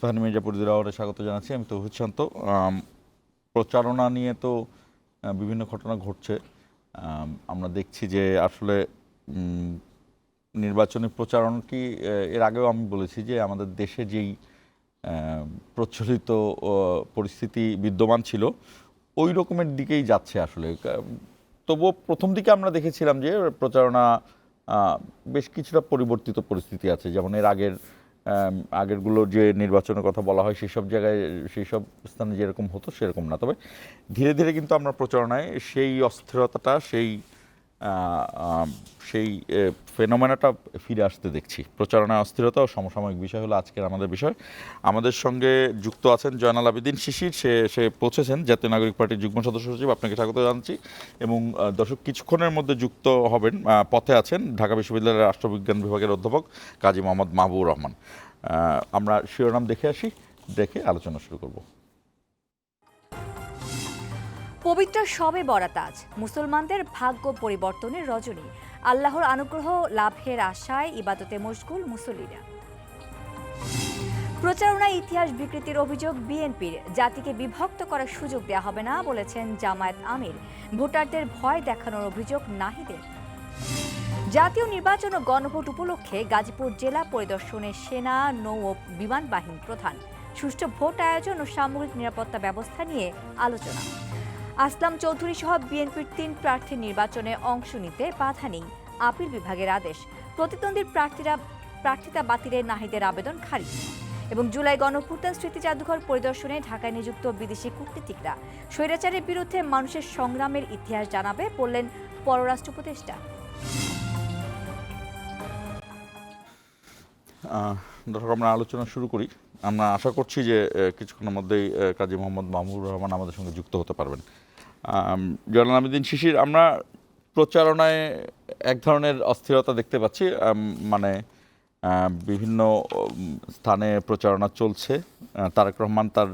ইস্পাহানি মির্জাপুর আওয়ারে স্বাগত জানাচ্ছি। আমি তৌহিদ শান্ত। প্রচারণা নিয়ে তো বিভিন্ন ঘটনা ঘটছে। আমরা দেখছি যে আসলে নির্বাচনী প্রচারণাটি এর আগেও আমি বলেছি যে আমাদের দেশে যেই প্রচলিত পরিস্থিতি বিদ্যমান ছিল ওই রকমের দিকেই যাচ্ছে আসলে। তবুও প্রথম দিকে আমরা দেখেছিলাম যে প্রচারণা বেশ কিছুটা পরিবর্তিত পরিস্থিতি আছে, যেমন এর আগেরগুলো যে নির্বাচনের কথা বলা হয় সেসব জায়গায় সেই সব স্থানে যেরকম হতো সেরকম না। তবে ধীরে ধীরে কিন্তু আমরা প্রচারণায় সেই অস্থিরতাটা সেই ফেনোমেনাটা ফিরে আসতে দেখছি। প্রচারণায় অস্থিরতা ও সমসাময়িক বিষয় হলো আজকের আমাদের বিষয়। আমাদের সঙ্গে যুক্ত আছেন জয়নাল আবেদিন শিশির। সে পৌঁছেছেন, জাতীয় নাগরিক পার্টির যুগ্ম সদস্য সচিব। আপনাকে স্বাগত জানাচ্ছি। এবং দর্শক কিছুক্ষণের মধ্যে যুক্ত হবেন, পথে আছেন ঢাকা বিশ্ববিদ্যালয়ের রাষ্ট্রবিজ্ঞান বিভাগের অধ্যাপক কাজী মোহাম্মদ মাহবুবুর রহমান। আমরা শিরোনাম দেখে আলোচনা শুরু করব। পবিত্র শবে বরাত আজ, মুসলমানদের ভাগ্য পরিবর্তনের রজনী। আল্লাহর অনুগ্রহ লাভের আশায় ইবাদতে মশগুল মুসল্লিরা। প্রচারণায় ইতিহাস বিকৃতির অভিযোগ বিএনপির। জাতিকে বিভক্ত করার সুযোগ দেওয়া হবে না বলেছেন জামায়াত আমির। ভোটারদের ভয় দেখানোর অভিযোগ নাহিদের। জাতীয় নির্বাচন ও গণভোট উপলক্ষে গাজীপুর জেলা পরিদর্শনে সেনা, নৌ ও বিমান বাহিনী প্রধান। সুষ্ঠু ভোট আয়োজন ও সামগ্রিক নিরাপত্তা ব্যবস্থা নিয়ে আলোচনা। আসলাম চৌধুরী সহ বিএনপির 3 প্রার্থীর নির্বাচনে অংশ নিতে বাধা নেই, আপিল বিভাগের আদেশ। প্রতিদ্বন্দ্বী প্রার্থিতা বাতিলের নাহিদের আবেদন খারিজ। এবং জুলাই গণঅভ্যুত্থান স্মৃতি জাদুঘর পরিদর্শনে ঢাকায় নিযুক্ত বিদেশি কূটনীতিকরা। স্বৈরাচারের বিরুদ্ধে মানুষের সংগ্রামের ইতিহাস জানাবে বললেন পররাষ্ট্র উপদেষ্টা। দর্শক, আমরা আলোচনা শুরু করি। আমরা আশা করছি যে কিছুক্ষণের মধ্যেই কাজী মোহাম্মদ মাহবুবুর রহমান আমাদের সঙ্গে যুক্ত হতে পারবেন। জয়নাল আবেদিন শিশির, আমরা প্রচারণায় এক ধরনের অস্থিরতা দেখতে পাচ্ছি। মানে বিভিন্ন স্থানে প্রচারণা চলছে। তারেক রহমান তার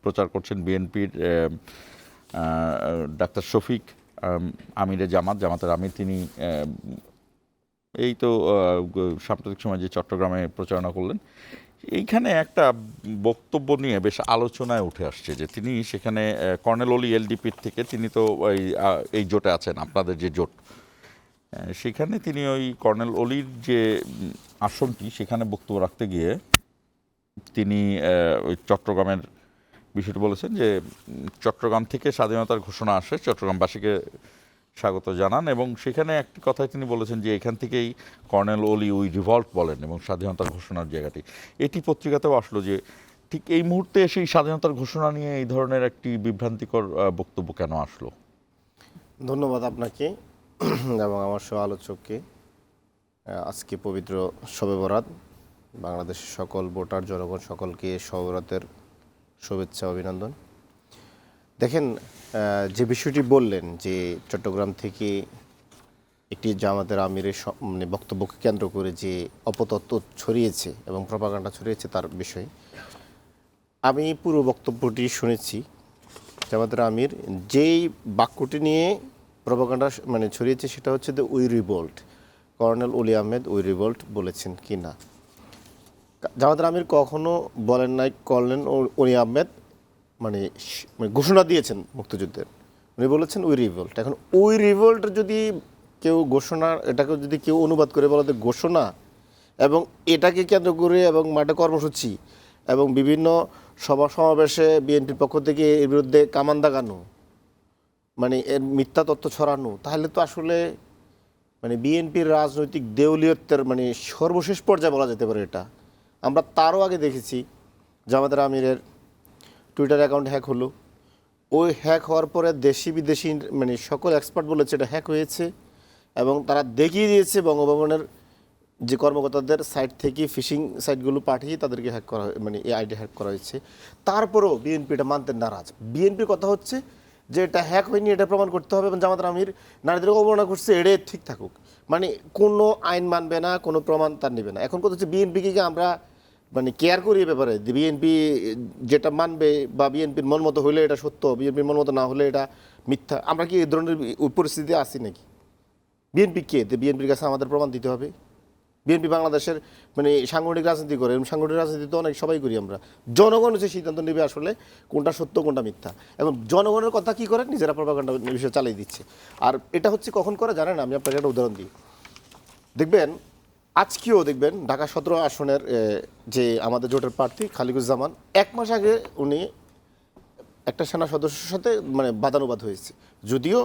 প্রচার করছেন, বিএনপির ডাক্তার শফিক আমিরে জামাতের আমির, তিনি এই তো সাম্প্রতিক সময় যে চট্টগ্রামে প্রচারণা করলেন, এইখানে একটা বক্তব্য নিয়ে বেশ আলোচনায় উঠে আসছে যে তিনি সেখানে কর্নেল অলি এলডিপির থেকে, তিনি তো এই জোটে আছেন, আপনাদের যে জোট, সেখানে তিনি ওই কর্নেল অলির যে আসনটি সেখানে বক্তব্য রাখতে গিয়ে তিনি ওই চট্টগ্রামের বিষয়টি বলেছেন যে চট্টগ্রাম থেকে স্বাধীনতার ঘোষণা আসে, চট্টগ্রামবাসীকে স্বাগত জানান। এবং সেখানে একটি কথাই তিনি বলেছেন যে এখান থেকেই কর্নেল অলি ওই রিভল্ট বলেন এবং স্বাধীনতার ঘোষণার জায়গাটি। এটি পত্রিকাতেও আসলো যে ঠিক এই মুহূর্তে সেই স্বাধীনতার ঘোষণা নিয়ে এই ধরনের একটি বিভ্রান্তিকর বক্তব্য কেন আসলো? ধন্যবাদ আপনাকে এবং আমার সহ আলোচককে। আজকে পবিত্র শবে বরাত, বাংলাদেশের সকল ভোটার জনগণ সকলকে শবে বরাতের শুভেচ্ছা, অভিনন্দন। দেখেন, যে বিষয়টি বললেন যে চট্টগ্রাম থেকে একটি জামাতের আমিরের মানে বক্তব্যকে কেন্দ্র করে যে অপতত্ত্ব ছড়িয়েছে এবং প্রপাগান্ডা ছড়িয়েছে তার বিষয়ে আমি পুরো বক্তব্যটি শুনেছি। জামাতের আমির যেই বাক্যটি নিয়ে প্রপাগান্ডা মানে ছড়িয়েছে সেটা হচ্ছে যে we revolt. Colonel Oli Ahmed we revolt বলেছেন কি না? জামাতের আমির কখনো বলেন নাই কর্নেল অলি আহমেদ মানে ঘোষণা দিয়েছেন মুক্তিযুদ্ধের, উনি বলেছেন উই রিভোল্ট। এখন উই রিভোল্ট যদি কেউ ঘোষণা, এটাকে যদি কেউ অনুবাদ করে বলা যে ঘোষণা, এবং এটাকে কেন্দ্র করে এবং মাঠে কর্মসূচি এবং বিভিন্ন সভা সমাবেশে বিএনপির পক্ষ থেকে এর বিরুদ্ধে কামান দাগানো, মানে এর মিথ্যা তথ্য ছড়ানো, তাহলে তো আসলে মানে বিএনপির রাজনৈতিক দেউলিয়ত্বের মানে সর্বশেষ পর্যায়ে বলা যেতে পারে এটা। আমরা তারও আগে দেখেছি জামাতের আমিরের টুইটার অ্যাকাউন্ট হ্যাক হলো। ওই হ্যাক হওয়ার পরে দেশি বিদেশি মানে সকল এক্সপার্ট বলেছে এটা হ্যাক হয়েছে এবং তারা দেখিয়ে দিয়েছে বঙ্গভবনের যে কর্মকর্তাদের সাইট থেকে ফিশিং সাইটগুলো পাঠিয়ে তাদেরকে হ্যাক করা, মানে এই আইডি হ্যাক করা হয়েছে। তারপরেও বিএনপি এটা মানতে নারাজ। বিএনপির কথা হচ্ছে যে এটা হ্যাক হয়নি, এটা প্রমাণ করতে হবে এবং জামাতের আমির নারীদের অবমাননা করছে, এটাই ঠিক থাকুক, মানে কোনো আইন মানবে না, কোনো প্রমাণ তার নেবে না। এখন কথা হচ্ছে বিএনপিকে আমরা মানে কেয়ার করি এ ব্যাপারে, বিএনপি যেটা মানবে বা বিএনপির মন মতো হলে এটা সত্য, বিএনপির মন মতো না হলে এটা মিথ্যা। আমরা কি এই ধরনের পরিস্থিতিতে আসি নাকি? বিএনপি কে? বিএনপির কাছে আমাদের প্রমাণ দিতে হবে। বিএনপি বাংলাদেশের মানে সাংগঠনিক রাজনীতি করে, এবং সাংগঠনিক রাজনীতি তো অনেক সবাই করি আমরা। জনগণ হচ্ছে সিদ্ধান্ত নেবে আসলে কোনটা সত্য কোনটা মিথ্যা, এবং জনগণের কথা কি করে নিজেরা প্রপাগান্ডা বিষয়ে চালিয়ে দিচ্ছে। আর এটা হচ্ছে কখন করে জানেন, আমি আপনাকে একটা উদাহরণ দিই। দেখবেন আজকেও দেখবেন ঢাকা 17 আসনের যে আমাদের জোটের প্রার্থী খালিকুজ্জামান 1 মাস আগে উনি একটা সেনা সদস্যের সাথে মানে বাদানুবাদ হয়েছে, যদিও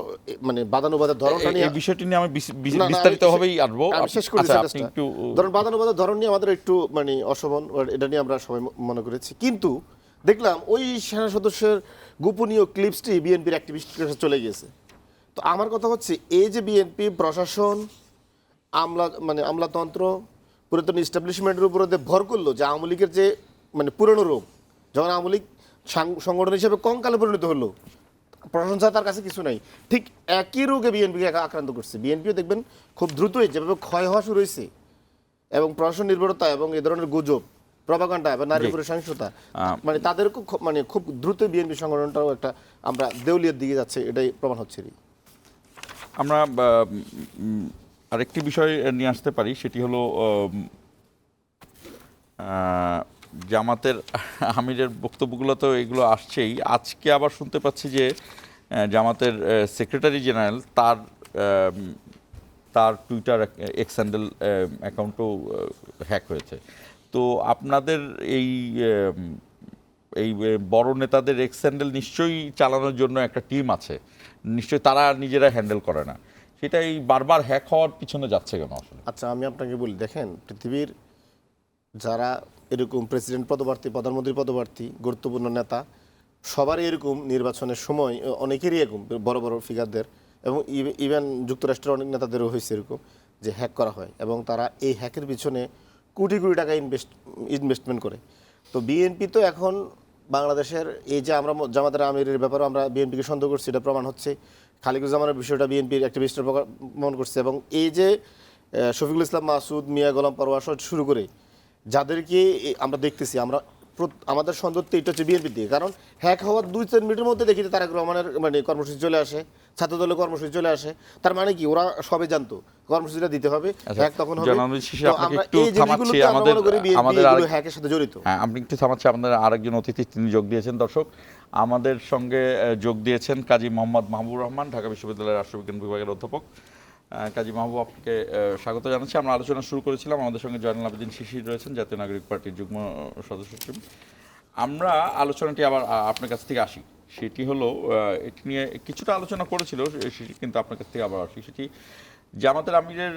মানে বাদানুবাদের ধরনটা নিয়ে এই বিষয়টি নিয়ে আমি না, বিস্তারিতভাবেই আসবো। আমি শেষ করি আচ্ছা, আপনি sentence-টা। একটু ধরুন বাদানুবাদের ধরন নিয়ে আমাদের একটু মানে অশোভন, এটা নিয়ে আমরা সবাই মনে করেছি, কিন্তু দেখলাম ওই সেনা সদস্যের গোপনীয় ক্লিপসটি বিএনপির অ্যাক্টিভিস্টের কাছে চলে গিয়েছে। তো আমার কথা হচ্ছে এই যে বিএনপি প্রশাসন আমলাতন্ত্র পুরাতন ইস্টাবলিশমেন্টের উপরে যে ভর করলো, যে আওয়ামী লীগের যে মানে পুরনো রোগ, যখন আওয়ামী লীগ সংগঠন হিসেবে কঙ্কালে পরিণত হলো, প্রশংসা তার কাছে কিছু নাই, ঠিক একই রোগে বিএনপিকে আক্রান্ত করছে। বিএনপিও দেখবেন খুব দ্রুতই যেভাবে ক্ষয় হওয়া শুরু হয়েছে, এবং প্রশাসন নির্ভরতা এবং এ ধরনের গুজব প্রপাগান্ডা এবং নারীর উপরে সহিংসতা, মানে তাদেরকেও মানে খুব দ্রুত বিএনপি সংগঠনটাও একটা আমরা দেউলিয়ার দিকে যাচ্ছে, এটাই প্রমাণ হচ্ছে। আমরা আরেকটি বিষয় নিয়ে আসতে পারি, সেটি হলো জামাতের আমিরের বক্তব্যগুলো তো এগুলো আসছেই। আজকে আবার শুনতে পাচ্ছি যে জামাতের সেক্রেটারি জেনারেল তার টুইটার এক্স হ্যান্ডেল অ্যাকাউন্টও হ্যাক হয়েছে। তো আপনাদের এই বড় নেতাদের এক্স হ্যান্ডেল নিশ্চয়ই চালানোর জন্য একটা টিম আছে, নিশ্চয়ই তারা নিজেরা হ্যান্ডেল করে না, সেটা এই বারবার হ্যাক হওয়ার পিছনে যাচ্ছে কেন আসলে? আচ্ছা, আমি আপনাকে বলি, দেখেন পৃথিবীর যারা এরকম প্রেসিডেন্ট পদপ্রার্থী, প্রধানমন্ত্রী পদপ্রার্থী, গুরুত্বপূর্ণ নেতা, সবারই এরকম নির্বাচনের সময় অনেকেরই এরকম বড় বড় ফিগারদের, এবং ইভেন যুক্তরাষ্ট্রের অনেক নেতাদেরও হয়েছে এরকম যে হ্যাক করা হয়, এবং তারা এই হ্যাকের পিছনে কোটি কোটি টাকা ইনভেস্টমেন্ট করে। তো বিএনপি তো এখন বাংলাদেশের এই যে আমরা জামাতের আমিরের ব্যাপারে আমরা বিএনপিকে সন্দেহ করছি, এটা প্রমাণ হচ্ছে। খালিকুজ্জামানের বিষয়টা বিএনপির অ্যাক্টিভিস্টরা প্রমাণ করছে, এবং এই যে শফিকুল ইসলাম মাসুদ, মিয়া গোলাম পরোয়ার শুরু করে যাদেরকে আমরা দেখতেছি, আমাদের সন্দেহ এটা হচ্ছে বিএনপির দিকে। কারণ হ্যাক হওয়ার 2-3 মিনিটের মধ্যে দেখি তারেক রহমানের মানে কর্মসূচি চলে আসে, ছাত্রদলের কর্মসূচি চলে আসে। তার মানে কি ওরা সবে জানতো কর্মসূচিটা দিতে হবে, হ্যাক তখন হবে। আমরা এই জিনিসগুলোকে আমরা মনে করি বিএনপি এগুলো হ্যাকের সাথে জড়িত। হ্যাঁ, আপনি একটু থামাচ্ছি, আমাদের আরেকজন অতিথি তিনি যোগ দিয়েছেন। দর্শক, আমাদের সঙ্গে যোগ দিয়েছেন কাজী মোহাম্মদ মাহবুবুর রহমান, ঢাকা বিশ্ববিদ্যালয়ের রাষ্ট্রবিজ্ঞান বিভাগের অধ্যাপক। কাজী মাহবুব, আপনাকে স্বাগত জানাচ্ছি। আমরা আলোচনা শুরু করেছিলাম, আমাদের সঙ্গে জয়নুল আবেদিন শিশির রয়েছেন, জাতীয় নাগরিক পার্টির যুগ্ম সদস্য। আমরা আলোচনাটি আবার আপনার কাছ থেকে আসি, সেটি হলো এটি নিয়ে কিছুটা আলোচনা করেছিল, সেটি কিন্তু আপনার কাছ থেকে আবার আসি। সেটি জামাতের আমিরের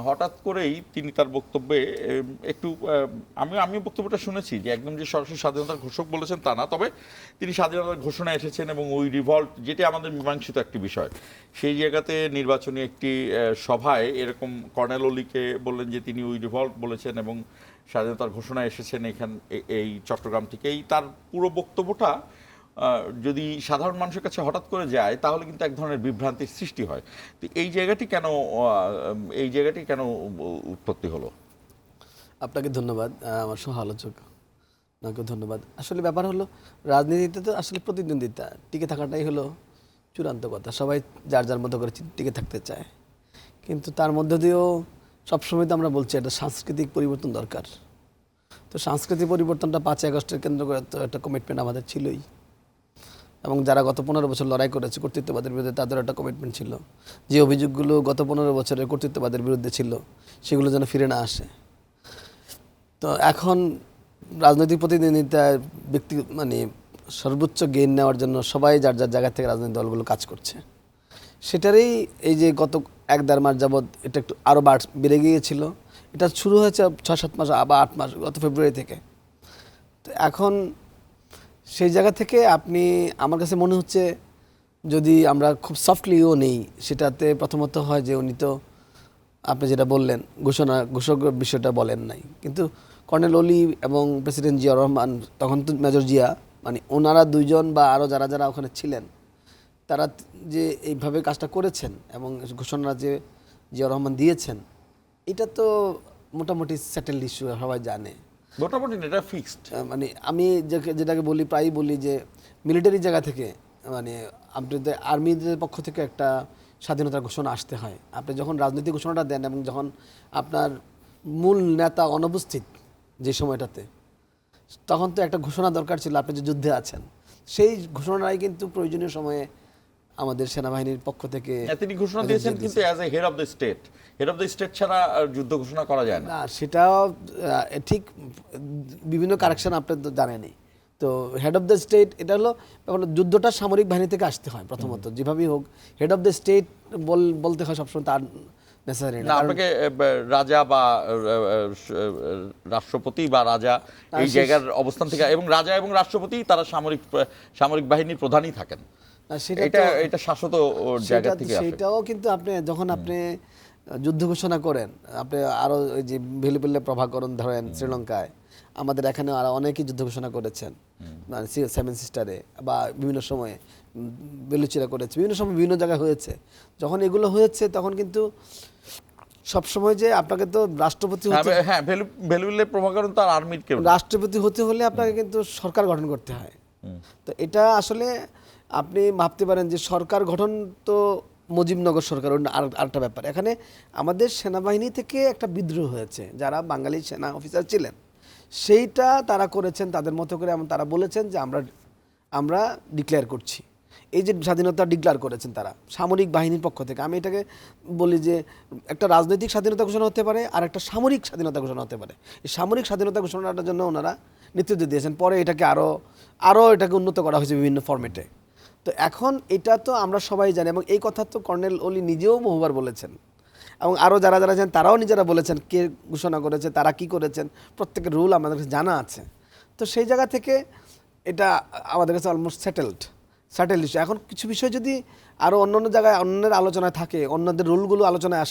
হঠাৎ করেই তিনি তার বক্তব্যে একটু আমি বক্তব্যটা শুনেছি যে একদম যে সরাসরি স্বাধীনতার ঘোষক বলেছেন তা না, তবে তিনি স্বাধীনতার ঘোষণা এসেছেন, এবং ওই রিভল্ট যেটি আমাদের মীমাংসিত একটি বিষয়, সেই জায়গাতে নির্বাচনী একটি সভায় এরকম কর্নেল অলিকে বললেন যে তিনি ওই রিভল্ট বলেছেন এবং স্বাধীনতার ঘোষণা এসেছেন এই চট্টগ্রাম থেকেই। তার পুরো বক্তব্যটা যদি সাধারণ মানুষের কাছে হঠাৎ করে যায় তাহলে কিন্তু এক ধরনের বিভ্রান্তির সৃষ্টি হয়। তো এই জায়গাটি কেন উৎপত্তি হলো? আপনাকে ধন্যবাদ, আমার সহ আলোচক আপনাকে ধন্যবাদ। আসলে ব্যাপার হলো রাজনীতিতে তো আসলে প্রতিদ্বন্দ্বিতা, টিকে থাকাটাই হলো চূড়ান্ত কথা। সবাই যার যার মতো করে টিকে থাকতে চায়, কিন্তু তার মধ্য দিয়েও সবসময় তো আমরা বলছি একটা সাংস্কৃতিক পরিবর্তন দরকার। তো সাংস্কৃতিক পরিবর্তনটা 5ই আগস্টের কেন্দ্র করে তো একটা কমিটমেন্ট আমাদের ছিলই, এবং যারা গত 15 বছর লড়াই করেছে কর্তৃত্ববাদের বিরুদ্ধে তাদের একটা কমিটমেন্ট ছিল, যে অভিযোগগুলো গত 15 বছরের কর্তৃত্ববাদের বিরুদ্ধে ছিল সেগুলো যেন ফিরে না আসে। তো এখন রাজনৈতিক প্রতিদ্বন্দ্বিতায় ব্যক্তি মানে সর্বোচ্চ গেইন নেওয়ার জন্য সবাই যার যার জায়গা থেকে রাজনৈতিক দলগুলো কাজ করছে। সেটারই এই যে গত 1-1.5 মাস যাবৎ এটা একটু আরও বেড়ে গিয়েছিল। এটা শুরু হয়েছে 6-7 মাস, আবার 8 মাস, গত ফেব্রুয়ারি থেকে। তো এখন সেই জায়গা থেকে আমার কাছে মনে হচ্ছে যদি আমরা খুব সফটলিও নেই, সেটাতে প্রথমত হয় যে উনি তো আপনি যেটা বললেন ঘোষক বিষয়টা বলেন নাই, কিন্তু কর্নেল অলি এবং প্রেসিডেন্ট জিয়া রহমান, তখন তো মেজর জিয়া, মানে ওনারা দুইজন বা আরও যারা যারা ওখানে ছিলেন, তারা যে এইভাবে কাজটা করেছেন এবং ঘোষণা যে জিয়া রহমান দিয়েছেন, এটা তো মোটামুটি সেটেলড ইস্যু, সবাই জানে মোটামুটি এটা ফিক্সড। মানে আমি যেটাকে বলি, প্রায়ই বলি যে মিলিটারি জায়গা থেকে, মানে আপনাদের আর্মিদের পক্ষ থেকে একটা স্বাধীনতার ঘোষণা আসতে হয়। আপনি যখন রাজনৈতিক ঘোষণাটা দেন এবং যখন আপনার মূল নেতা অনুপস্থিত যে সময়টাতে, তখন তো একটা ঘোষণা দরকার ছিল আপনি যে যুদ্ধে আছেন। সেই ঘোষণাটাই কিন্তু প্রয়োজনীয় সময়ে আমাদের সেনাবাহিনীর পক্ষ থেকে তিনি ঘোষণা দিয়েছেন, কিন্তু as a head of the state, head of the state ছাড়া যুদ্ধ ঘোষণা করা যায় না। না, সেটাও ঠিক বিভিন্ন কারেকশন আপনি তো জানেনই। তো হেড অফ দ্য স্টেট এটা হলো যুদ্ধটা সামরিক বাহিনী থেকে আসতে হয় প্রথমত, যেভাবেই হোক হেড অফ দ্য স্টেট বলতে হয় সবসময়, তার নেসেসারি না, আপনাকে রাজা বা রাষ্ট্রপতি বা রাজা এই জায়গার অবস্থান থেকে, এবং রাজা এবং রাষ্ট্রপতি তারা সামরিক বাহিনীর প্রধানই থাকেন। এটা শাশ্বত জায়গা থেকে আসে। সেটাও কিন্তু আপনি যখন আপনি যুদ্ধ ঘোষণা করেন, আপনি আরো ওই যে ভেলুপল্লে প্রভাকরণ ধরেন শ্রীলঙ্কায়, আমাদের এখানে আরো অনেকেই যুদ্ধ ঘোষণা করেছেন, মানে সেভেন সিস্টারে বা বিভিন্ন সময়ে বেলুচিরা করেছে, বিভিন্ন সময় বিভিন্ন জায়গায় হয়েছে। যখন এগুলো হয়েছে তখন কিন্তু সবসময় যে আপনাকে তো রাষ্ট্রপতি হ্যাঁ, ভেলুপল্লে প্রভাকরণ তার আর্মির কেউ না। রাষ্ট্রপতি হতে হলে আপনাকে কিন্তু সরকার গঠন করতে হয়। তো এটা আসলে আপনি ভাবতে পারেন যে সরকার গঠন তো মুজিবনগর সরকার আরেকটা ব্যাপার। এখানে আমাদের সেনাবাহিনী থেকে একটা বিদ্রোহ হয়েছে, যারা বাঙালি সেনা অফিসার ছিলেন সেইটা তারা করেছেন তাদের মতো করে, এবং তারা বলেছেন যে আমরা ডিক্লেয়ার করছি। এই যে স্বাধীনতা ডিক্লেয়ার করেছেন তারা সামরিক বাহিনীর পক্ষ থেকে, আমি এটাকে বলি যে একটা রাজনৈতিক স্বাধীনতা ঘোষণা হতে পারে আর একটা সামরিক স্বাধীনতা ঘোষণা হতে পারে। এই সামরিক স্বাধীনতা ঘোষণাটার জন্য ওনারা নেতৃত্ব দিয়েছেন, পরে এটাকে আরও এটাকে উন্নত করা হয়েছে বিভিন্ন ফরম্যাটে। তো এখন এটা তো আমরা সবাই জানি, এবং এই কথা তো কর্নেল ওলি নিজেও বহুবার বলেছেন, এবং আরও যারা যারা জানেন তারাও নিজেরা বলেছেন কে ঘোষণা করেছে, তারা কি করেছেন, প্রত্যেকের রুল আমাদের কাছে জানা আছে। তো সেই জায়গা থেকে এটা আমাদের কাছে অলমোস্ট সেটেলড ইস্যু। এখন কিছু বিষয় যদি আরও অন্য অন্য জায়গায় অন্যের আলোচনায় থাকে, অন্যদের রুলগুলো আলোচনায়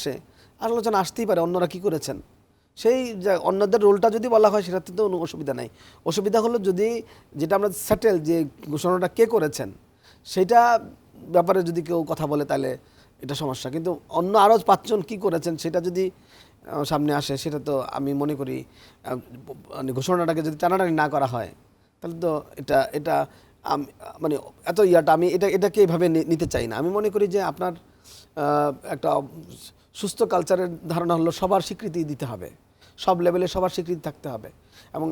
আলোচনা আসতেই পারে অন্যরা কি করেছেন, সেই অন্যদের রোলটা যদি বলা হয় সেটাতে তো কোনো অসুবিধা নাই। অসুবিধা হলো যদি যেটা আমরা সেটেল যে ঘোষণাটা কে করেছেন সেইটা ব্যাপারে যদি কেউ কথা বলে তাহলে এটা সমস্যা। কিন্তু অন্য আরও 5 জন কী করেছেন সেটা যদি সামনে আসে, সেটা তো আমি মনে করি ঘোষণাটাকে যদি টানাটানি না করা হয় তাহলে তো এটা মানে এত আমি এটাকে এইভাবে নিতে চাই না। আমি মনে করি যে আপনার একটা সুস্থ কালচারের ধারণা হলো সবার স্বীকৃতি দিতে হবে, সব লেভেলে সবার স্বীকৃতি থাকতে হবে, এবং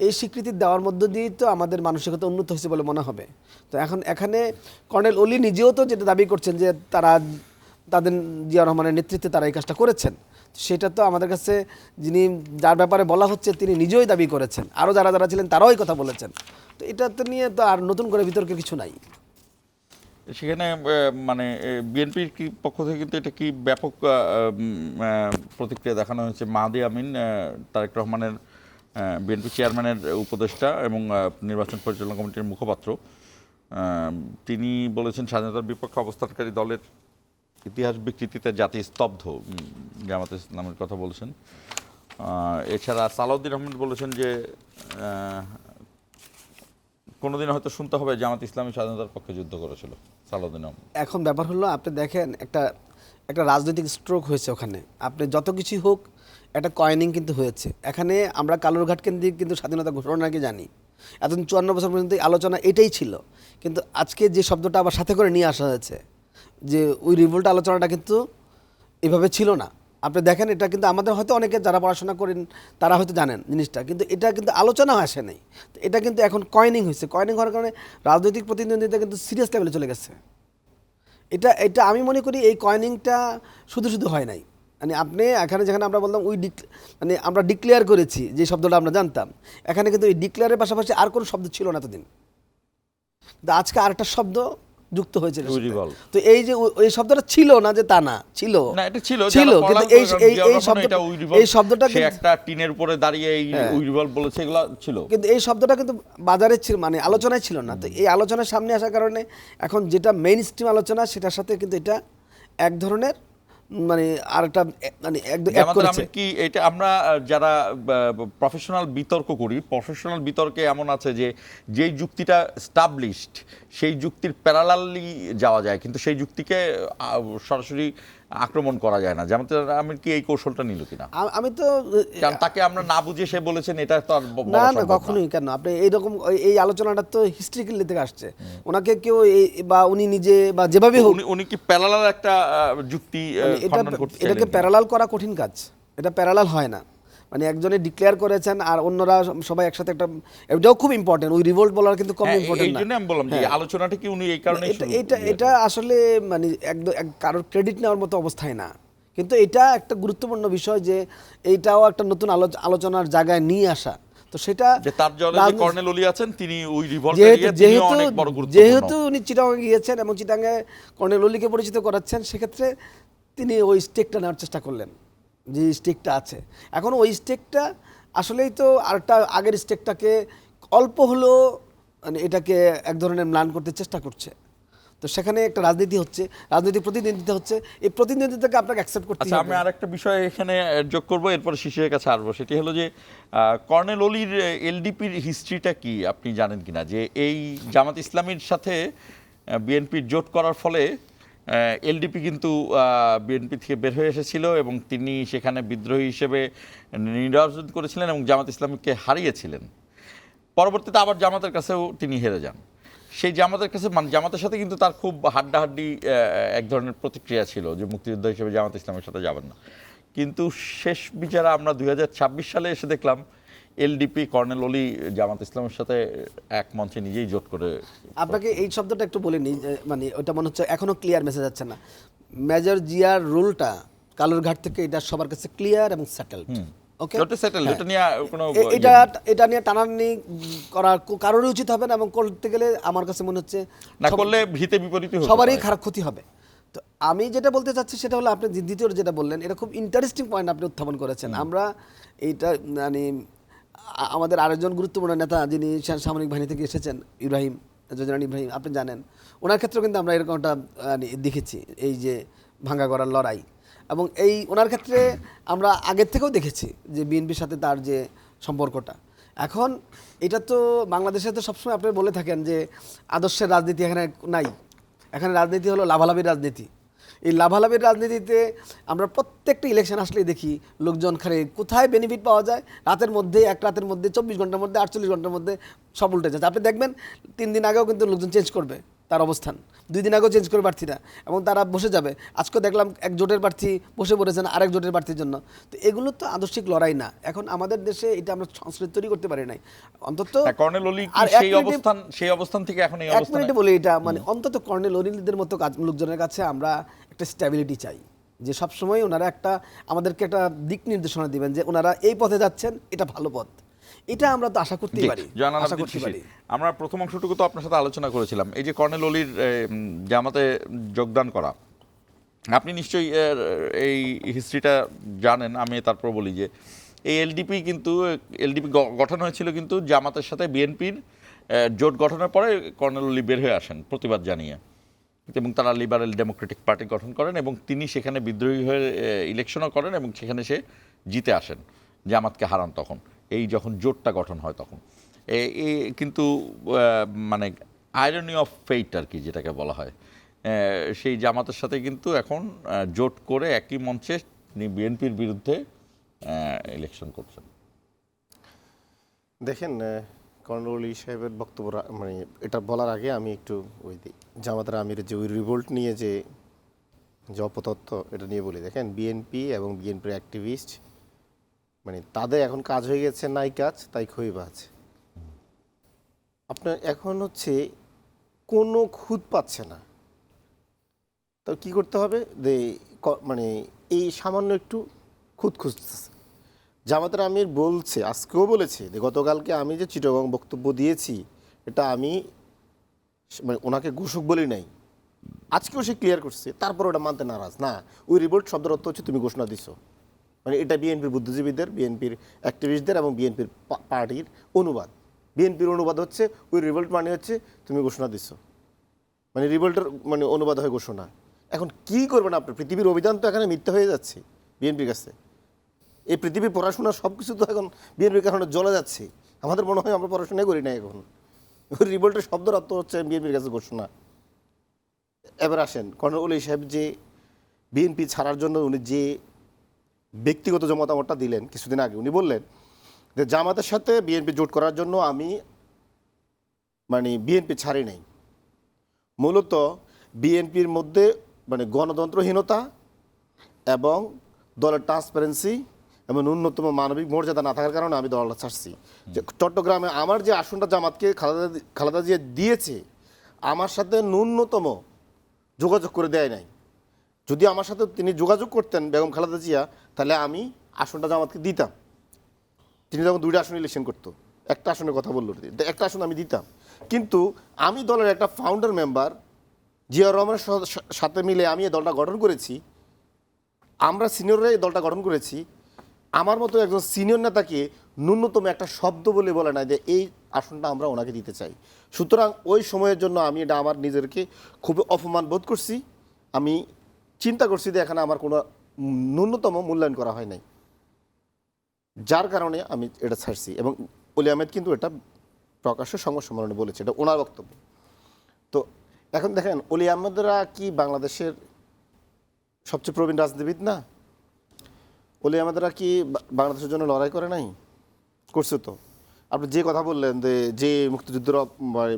এই স্বীকৃতি দেওয়ার মধ্য দিয়েই তো আমাদের মানসিকতা উন্নত হয়েছে বলে মনে হবে। তো এখন এখানে কর্নেল ওলি নিজেও তো যেটা দাবি করছেন যে তাদের জিয়া রহমানের নেতৃত্বে তারা এই কাজটা করেছেন, সেটা তো আমাদের কাছে যিনি যার ব্যাপারে বলা হচ্ছে তিনি নিজেই দাবি করেছেন, আরও যারা যারা ছিলেন তারাও এই কথা বলেছেন। তো এটা তো নিয়ে তো আর নতুন করে বিতর্কের কিছু নাই। সেখানে মানে বিএনপির পক্ষ থেকে কিন্তু এটা কি ব্যাপক প্রতিক্রিয়া দেখানো হয়েছে। মাহাদি আমিন, তারেক রহমানের বিএনপি চেয়ারম্যানের উপদেষ্টা এবং নির্বাচন পরিচালনা কমিটির মুখপাত্র, তিনি বলেছেন স্বাধীনতার বিপক্ষে অবস্থানকারী দলের ইতিহাস বিকৃতিতে জাতি স্তব্ধ। জামাতে ইসলামের কথা বলেছেন। এছাড়া সালাউদ্দিন আহমেদ বলেছেন যে কোনোদিন হয়তো শুনতে হবে জামাত ইসলামী স্বাধীনতার পক্ষে যুদ্ধ করেছিল। সালাউদ্দিন আহমেদ এখন ব্যাপার হলো আপনি দেখেন একটা রাজনৈতিক স্ট্রোক হয়েছে ওখানে, আপনি যত কিছুই হোক একটা কয়েনিং কিন্তু হয়েছে। এখানে আমরা কালুরঘাট কেন্দ্রিক কিন্তু স্বাধীনতা ঘোষণার আগে জানি, এতদিন 54 বছর পর্যন্ত আলোচনা এটাই ছিল, কিন্তু আজকে যে শব্দটা আবার সাথে করে নিয়ে আসা হয়েছে যে ওই রিভোল্ট আলোচনাটা কিন্তু এভাবে ছিল না। আপনি দেখেন এটা কিন্তু আমাদের হয়তো অনেকে যারা পড়াশোনা করেন তারা হয়তো জানেন জিনিসটা, কিন্তু এটা কিন্তু আলোচনা আসে নাই। তো এটা কিন্তু এখন কয়েনিং হয়েছে, কয়েনিং হওয়ার কারণে রাজনৈতিক প্রতিদ্বন্দ্বিতা কিন্তু সিরিয়াস লেভেলে চলে গেছে। এটা আমি মনে করি এই কয়েনিংটা শুধু হয় নাই, মানে আপনি এখানে যেখানে আমরা বললাম মানে আমরা ডিক্লেয়ার করেছি যে শব্দটা আমরা জানতাম, এখানে কিন্তু এই ডিক্লেয়ারের পাশাপাশি আর কোনো শব্দ ছিল না এতদিন, কিন্তু আজকে আরেকটা শব্দ যুক্ত হয়েছে। তো এই যে এই শব্দটা ছিল না যে তা না, ছিল কিন্তু এই শব্দটা একটা টিনের উপরে দাঁড়িয়ে এই উইরিভলভ বলেছে, এগুলো ছিল, কিন্তু এই শব্দটা কিন্তু বাজারে ছিল, মানে আলোচনায় ছিল না। তো এই আলোচনার সামনে আসার কারণে এখন যেটা মেইন স্ট্রিম আলোচনা সেটার সাথে কিন্তু এটা এক ধরনের মানে আরেকটা মানে একদম কি এটা আমরা যারা প্রফেশনাল বিতর্ক করি, প্রফেশনাল বিতর্কে এমন আছে যে যেই যুক্তিটা স্টাবলিশড সেই যুক্তির প্যারালালি যাওয়া যায়, কিন্তু সেই যুক্তিকে সরাসরি আক্রমণ করা যায় না। যেমন আমি কি এই কৌশলটা নিল কিনা, আমি তো কারণ তাকে আমরা না বুঝে সে বলেছেন এটা তো আর না কখনোই। কেন আপনি এইরকম এই আলোচনাটা তো হিস্ট্রিক্যালি থেকে আসছে, ওনাকে কেউ বা উনি নিজে বা যেভাবে হোক উনি কি প্যারালাল একটা যুক্তি এটাকে প্যারালাল করা কঠিন কাজ। এটা প্যারালাল হয় না, মানে একজনে ডিক্লেয়ার করেছেন আর অন্যরা সবাই একসাথে একটা, এটাও খুব ইম্পর্টেন্ট, ওই রিভোল্ট বলার কিন্তু কম হ্যাঁ, ইম্পর্টেন্ট এই না। জন্য আমি বললাম যে হ্যাঁ। আলোচনাটা কি উনি এই কারণে এটা আসলে মানে একদম কারোর ক্রেডিট নেওয়ার মতো অবস্থায় না, কিন্তু এটা একটা গুরুত্বপূর্ণ বিষয় যে এইটাও একটা নতুন আলোচনার জায়গায় নিয়ে আসা। তো সেটা যে তার জলে যে রাজনীতি- কর্নেল ওলি আছেন তিনি ওই রিভল্ট যেহেতু অনেক বড় গুরুত্বপূর্ণ। যেহেতু উনি চিটাগাং গিয়েছেন এবং চিটাগাংয়ে কর্নেল অলিকে পরিচিত করাচ্ছেন, সেক্ষেত্রে তিনি ওই স্টেকটা নেওয়ার চেষ্টা করলেন, যে স্টেকটা আছে এখন। ওই স্টেকটা আসলেই তো আরেকটা আগের স্টেকটাকে অল্প হলেও মানে এটাকে এক ধরনের ম্লান করতে চেষ্টা করছে। তো সেখানে একটা রাজনীতি হচ্ছে, রাজনৈতিক প্রতিদ্বন্দ্বিতা হচ্ছে, এই প্রতিদ্বন্দ্বিতাকে আপনাকে অ্যাকসেপ্ট করতে আচ্ছা, আমি হবে। আরেকটা বিষয় এখানে যোগ করব, এরপর শিশিরের কাছে আসবো। সেটি হলো যে কর্নেল অলির এলডিপির হিস্ট্রিটা কি আপনি জানেন কিনা, যে এই জামাত ইসলামীর সাথে বিএনপির জোট করার ফলে এলডিপি কিন্তু বিএনপি থেকে বের হয়ে এসেছিল এবং তিনি সেখানে বিদ্রোহী হিসেবে নির্বাচন করেছিলেন এবং জামাত ইসলামীকে হারিয়েছিলেন। পরবর্তীতে আবার জামাতের কাছেও তিনি হেরে যান। সেই জামাতের কাছে মানে জামাতের সাথে কিন্তু তার খুব হাড্ডাহাড্ডি এক ধরনের প্রতিক্রিয়া ছিল যে মুক্তিযোদ্ধা হিসেবে জামাত ইসলামের সাথে যাবেন না। কিন্তু শেষ বিচারে আমরা 2026 সালে এসে দেখলাম এলডিপি কর্নেল অলি জামাত ইসলামের সাথে এক মঞ্চে নিজেই জোট করে। আপনাকে এই শব্দটা একটু বলে নিই, মানে ওটা মনে হচ্ছে এখনো ক্লিয়ার মেসেজ যাচ্ছে না। মেজর জিয়ার রুলটা কালুরঘাট থেকে এটা সবার কাছে ক্লিয়ার এবং সেটেলড। ওকে, ওটা settled, এটা নিয়ে কোনো এটা নিয়ে টানাটানি করা কারোরই উচিত হবে না, এবং করতে গেলে আমার কাছে মনে হচ্ছে না করলে হিতে বিপরীতই হতে সবারই পারে। খারাপ ক্ষতি হবে। তো আমি যেটা বলতে চাচ্ছি সেটা হলো, আপনি দ্বিতীয় যেটা বললেন এটা খুব ইন্টারেস্টিং পয়েন্ট আপনি উত্থাপন করেছেন। আমরা এইটা মানে আমাদের আরেকজন গুরুত্বপূর্ণ নেতা যিনি সামরিক বাহিনী থেকে এসেছেন, ইব্রাহিম জয়নাল ইব্রাহিম, আপনি জানেন ওনার ক্ষেত্রেও কিন্তু আমরা এরকম একটা দেখেছি, এই যে ভাঙ্গা গড়ার লড়াই। এবং এই ওনার ক্ষেত্রে আমরা আগের থেকেও দেখেছি যে বিএনপির সাথে তার যে সম্পর্কটা। এখন এটা তো বাংলাদেশে তো সবসময় আপনি বলে থাকেন যে আদর্শের রাজনীতি এখানে নাই, এখানে রাজনীতি হলো লাভালাভির রাজনীতি। এই লাভালাভির রাজনীতিতে আমরা প্রত্যেকটা ইলেকশন আসলেই দেখি লোকজন খালি কোথায় বেনিফিট পাওয়া যায়, রাতের মধ্যে, এক রাতের মধ্যে, 24 ঘন্টার মধ্যে, 48 ঘন্টার মধ্যে সব উল্টে যাচ্ছে। আপনি দেখবেন 3 দিন আগেও কিন্তু লোকজন চেঞ্জ করবে তার অবস্থান, 2 দিন আগেও চেঞ্জ করবে প্রার্থীরা, এবং তারা বসে যাবে। আজকে দেখলাম এক জোটের প্রার্থী বসে পড়েছেন আরেক জোটের প্রার্থীর জন্য। তো এগুলো তো আদর্শিক লড়াই না। এখন আমাদের দেশে এটা আমরা সংস্কৃতি তৈরি করতে পারি নাই অন্তত। কর্নেল অলি কি আর সেই অবস্থান থেকে এখন এই এক অবস্থানে? মিনিটে বলি, এটা মানে অন্তত কর্নেল অলিদের মতো লোকজনের কাছে আমরা একটা স্ট্যাবিলিটি চাই, যে সবসময় ওনারা আমাদেরকে একটা দিক নির্দেশনা দিবেন যে ওনারা এই পথে যাচ্ছেন, এটা ভালো পথ। এটা আমরা তো আশা করতেই পারি, জানান আশা আব্দুল করতে শিশির। পারি। আমরা প্রথম অংশটুকু তো আপনার সাথে আলোচনা করেছিলাম, এই যে কর্নেল অলির জামাতে যোগদান করা, আপনি নিশ্চয়ই এই হিস্ট্রিটা জানেন। আমি তারপর বলি যে এই এলডিপি গঠন হয়েছিল কিন্তু জামাতের সাথে বিএনপির জোট গঠনের পরে কর্নেল অলি বের হয়ে আসেন প্রতিবাদ জানিয়ে, এবং তারা লিবারেল ডেমোক্রেটিক পার্টি গঠন করেন এবং তিনি সেখানে বিদ্রোহী হয়ে ইলেকশনও করেন এবং সেখানে সে জিতে আসেন, জামাতকে হারান তখন, এই যখন জোটটা গঠন হয় তখন। কিন্তু মানে আইরনি অফ ফেইট আর কি যেটাকে বলা হয়, সেই জামাতের সাথে কিন্তু এখন জোট করে একই মঞ্চে তিনি বিএনপির বিরুদ্ধে ইলেকশন করছেন। দেখেন, কর্নেল অলি সাহেবের বক্তব্য মানে এটা বলার আগে আমি একটু ওই জামাতের আমিরের যে ওই রিভোল্ট নিয়ে যে অপতথ্য, এটা নিয়ে বলি। দেখেন, বিএনপি এবং বিএনপির অ্যাক্টিভিস্ট মানে তাদের এখন কাজ হয়ে গেছে নাই কাজ তাই খইবাজ। আপনার এখন হচ্ছে কোনো খুঁত পাচ্ছে না, তো কি করতে হবে যে মানে এই সামান্য একটু খুঁত খুঁজতেছে। জামাতের আমির বলছে, আজকেও বলেছে যে গতকালকে আমি যে চিটাগং বক্তব্য দিয়েছি এটা আমি মানে ওনাকে ঘোষক বলি নাই, আজকেও সে ক্লিয়ার করছে, তারপর ওটা মানতে নারাজ না। ওই রিভোল্ট শব্দের অর্থ হচ্ছে তুমি ঘোষণা দিছো, মানে এটা বিএনপির বুদ্ধিজীবীদের, বিএনপির অ্যাক্টিভিস্টদের এবং বিএনপির পার্টির অনুবাদ। বিএনপির অনুবাদ হচ্ছে ওই রিভোল্ট মানে হচ্ছে তুমি ঘোষণা দিছো, মানে রিভোল্টের মানে অনুবাদ হয় ঘোষণা। এখন কি করবেন আপনি? পৃথিবীর অভিযান তো এখানে মিথ্যা হয়ে যাচ্ছে বিএনপির কাছে। এই পৃথিবীর পড়াশোনা সব কিছু তো এখন বিএনপির কারণে জ্বলে যাচ্ছে। আমাদের মনে হয় আমরা পড়াশোনাই করি না এখন। ওই রিভোল্টের শব্দের অর্থ হচ্ছে বিএনপির কাছে ঘোষণা। এবার আসেন, কর্নেল অলি সাহেব যে বিএনপি ছাড়ার জন্য উনি যে ব্যক্তিগত যে মতামতটা দিলেন কিছুদিন আগে, উনি বললেন যে জামাতের সাথে বিএনপি জোট করার জন্য আমি মানে বিএনপি ছাড়ি নাই, মূলত বিএনপির মধ্যে মানে গণতন্ত্রহীনতা এবং দলের ট্রান্সপারেন্সি এবং ন্যূনতম মানবিক মর্যাদা না থাকার কারণে আমি দলটা ছাড়ছি। যে চট্টগ্রামে আমার যে আসনটা জামাতকে খালেদা জিয়া দিয়েছে, আমার সাথে ন্যূনতম যোগাযোগ করে দেয় নাই। যদি আমার সাথে তিনি যোগাযোগ করতেন বেগম খালেদা জিয়া, তাহলে আমি আসনটা জামাতকে দিতাম। তিনি যখন 2টা আসন ইলেকশন করতো, একটা আসনের কথা বললো, একটা আসন আমি দিতাম। কিন্তু আমি দলের একটা ফাউন্ডার মেম্বার, জিয়াউর রহমানের সাথে মিলে আমি এই দলটা গঠন করেছি। আমরা সিনিয়ররা এই দলটা গঠন করেছি। আমার মতো একজন সিনিয়র নেতাকে ন্যূনতম একটা শব্দ বলে বলে না যে এই আসনটা আমরা ওনাকে দিতে চাই। সুতরাং ওই সময়ের জন্য আমি এটা আমার নিজেকে খুব অপমান বোধ করছি। আমি চিন্তা করছি যে এখানে আমার কোনো ন্যূনতম মূল্যায়ন করা হয় নাই, যার কারণে আমি এটা ছাড়ছি। এবং অলি আহমেদ কিন্তু এটা প্রকাশ্য সংবাদ সম্মেলনে বলেছে, এটা ওনার বক্তব্য। তো এখন দেখেন, অলি আহমেদরা কি বাংলাদেশের সবচেয়ে প্রবীণ রাজনীতিবিদ না? অলি আহমেদরা কি বাংলাদেশের জন্য লড়াই করে নাই? করছে তো। আপনি যে কথা বললেন যে মুক্তিযুদ্ধের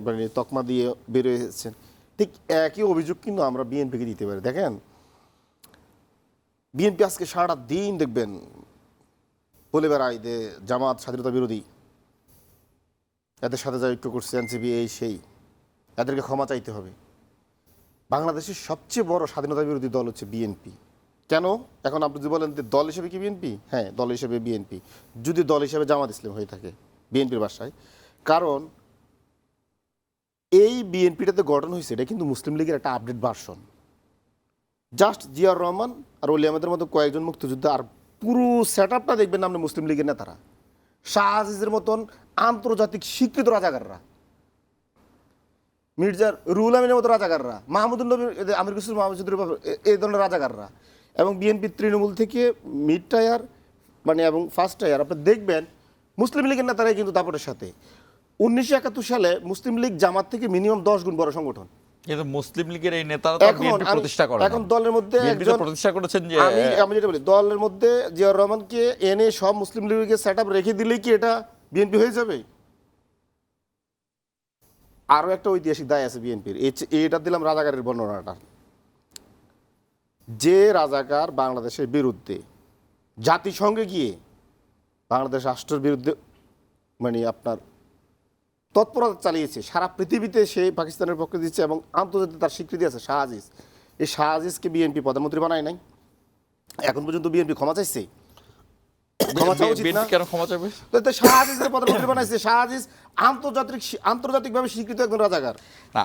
মানে তকমা দিয়ে বেরিয়ে এসেছেন, ঠিক একই অভিযোগ কিন্তু আমরা বিএনপিকে দিতে পারি। দেখেন, বিএনপি আজকে সারাটা দিন দেখবেন বলে বেড়ায় যে জামাত স্বাধীনতা বিরোধী, এদের সাথে যা ঐক্য করছে এনসিপি, এই সেই, এদেরকে ক্ষমা চাইতে হবে। বাংলাদেশের সবচেয়ে বড় স্বাধীনতা বিরোধী দল হচ্ছে বিএনপি। কেন? এখন আপনি যদি বলেন যে দল হিসেবে কি বিএনপি? হ্যাঁ, দল হিসেবে বিএনপি, যদি দল হিসেবে জামাত ইসলাম হয়ে থাকে বিএনপির বাসায়। কারণ এই বিএনপিটাতে গঠন হয়েছে, এটা কিন্তু মুসলিম লীগের একটা update version. Just Ziaur Rahman আর অলি আহমেদের মতো কয়েকজন মুক্তিযোদ্ধা, আর পুরো সেট আপটা দেখবেন আপনি মুসলিম লীগের নেতারা, শাহ আজিজের মতন আন্তর্জাতিক স্বীকৃত রাজাকাররা, মির্জার রুহুল আমিনের মতো রাজাকাররা, মাহমুদুল নবী, আমির কুসুর মাহমুদুর, এই ধরনের রাজাকাররা। এবং বিএনপি তৃণমূল থেকে মিড টায়ার মানে এবং ফার্স্ট টায়ার আপনি দেখবেন মুসলিম লীগের নেতারাই কিন্তু দাপটের সাথে। 1971 সালে মুসলিম লীগ জামাত থেকে মিনিমাম 10 গুণ বড় সংগঠন। কিন্তু মুসলিম লীগের এই নেতারা তো বিএনপি প্রতিষ্ঠা করেন। এখন দলের মধ্যে বিএনপি তো প্রতিষ্ঠা করেছেন যে আমি যেটা বলি, দলের মধ্যে জিয়াউর রহমানকে এনে সব মুসলিম লীগের সেটআপ রেখে দিলেই কি এটা বিএনপি হয়ে যাবে? আরো একটা ঐতিহাসিক দায় আছে বিএনপির, এটা দিলাম রাজাকারের বর্ণনাটা। যে রাজাকার বাংলাদেশের বিরুদ্ধে জাতিসংঘে গিয়ে বাংলাদেশ রাষ্ট্রের বিরুদ্ধে মানে আপনার তৎপরতা চালিয়েছে, সারা পৃথিবীতে সে পাকিস্তানের পক্ষে দিচ্ছে এবং আন্তর্জাতিক তার স্বীকৃতি আছে, শাহ আজিজ। এই শাহ আজিজকে বিএনপি প্রধানমন্ত্রী বানায় নাই। এখন পর্যন্ত বিএনপি ক্ষমা চাইছে? ক্ষমা চাওয়া উচিত না? বিএনপি কেন ক্ষমা চাইবে? তো শাহ আজিজের প্রধানমন্ত্রী বানাইছে। শাহ আজিজ আন্তর্জাতিকভাবে স্বীকৃত একজন রাজাকার,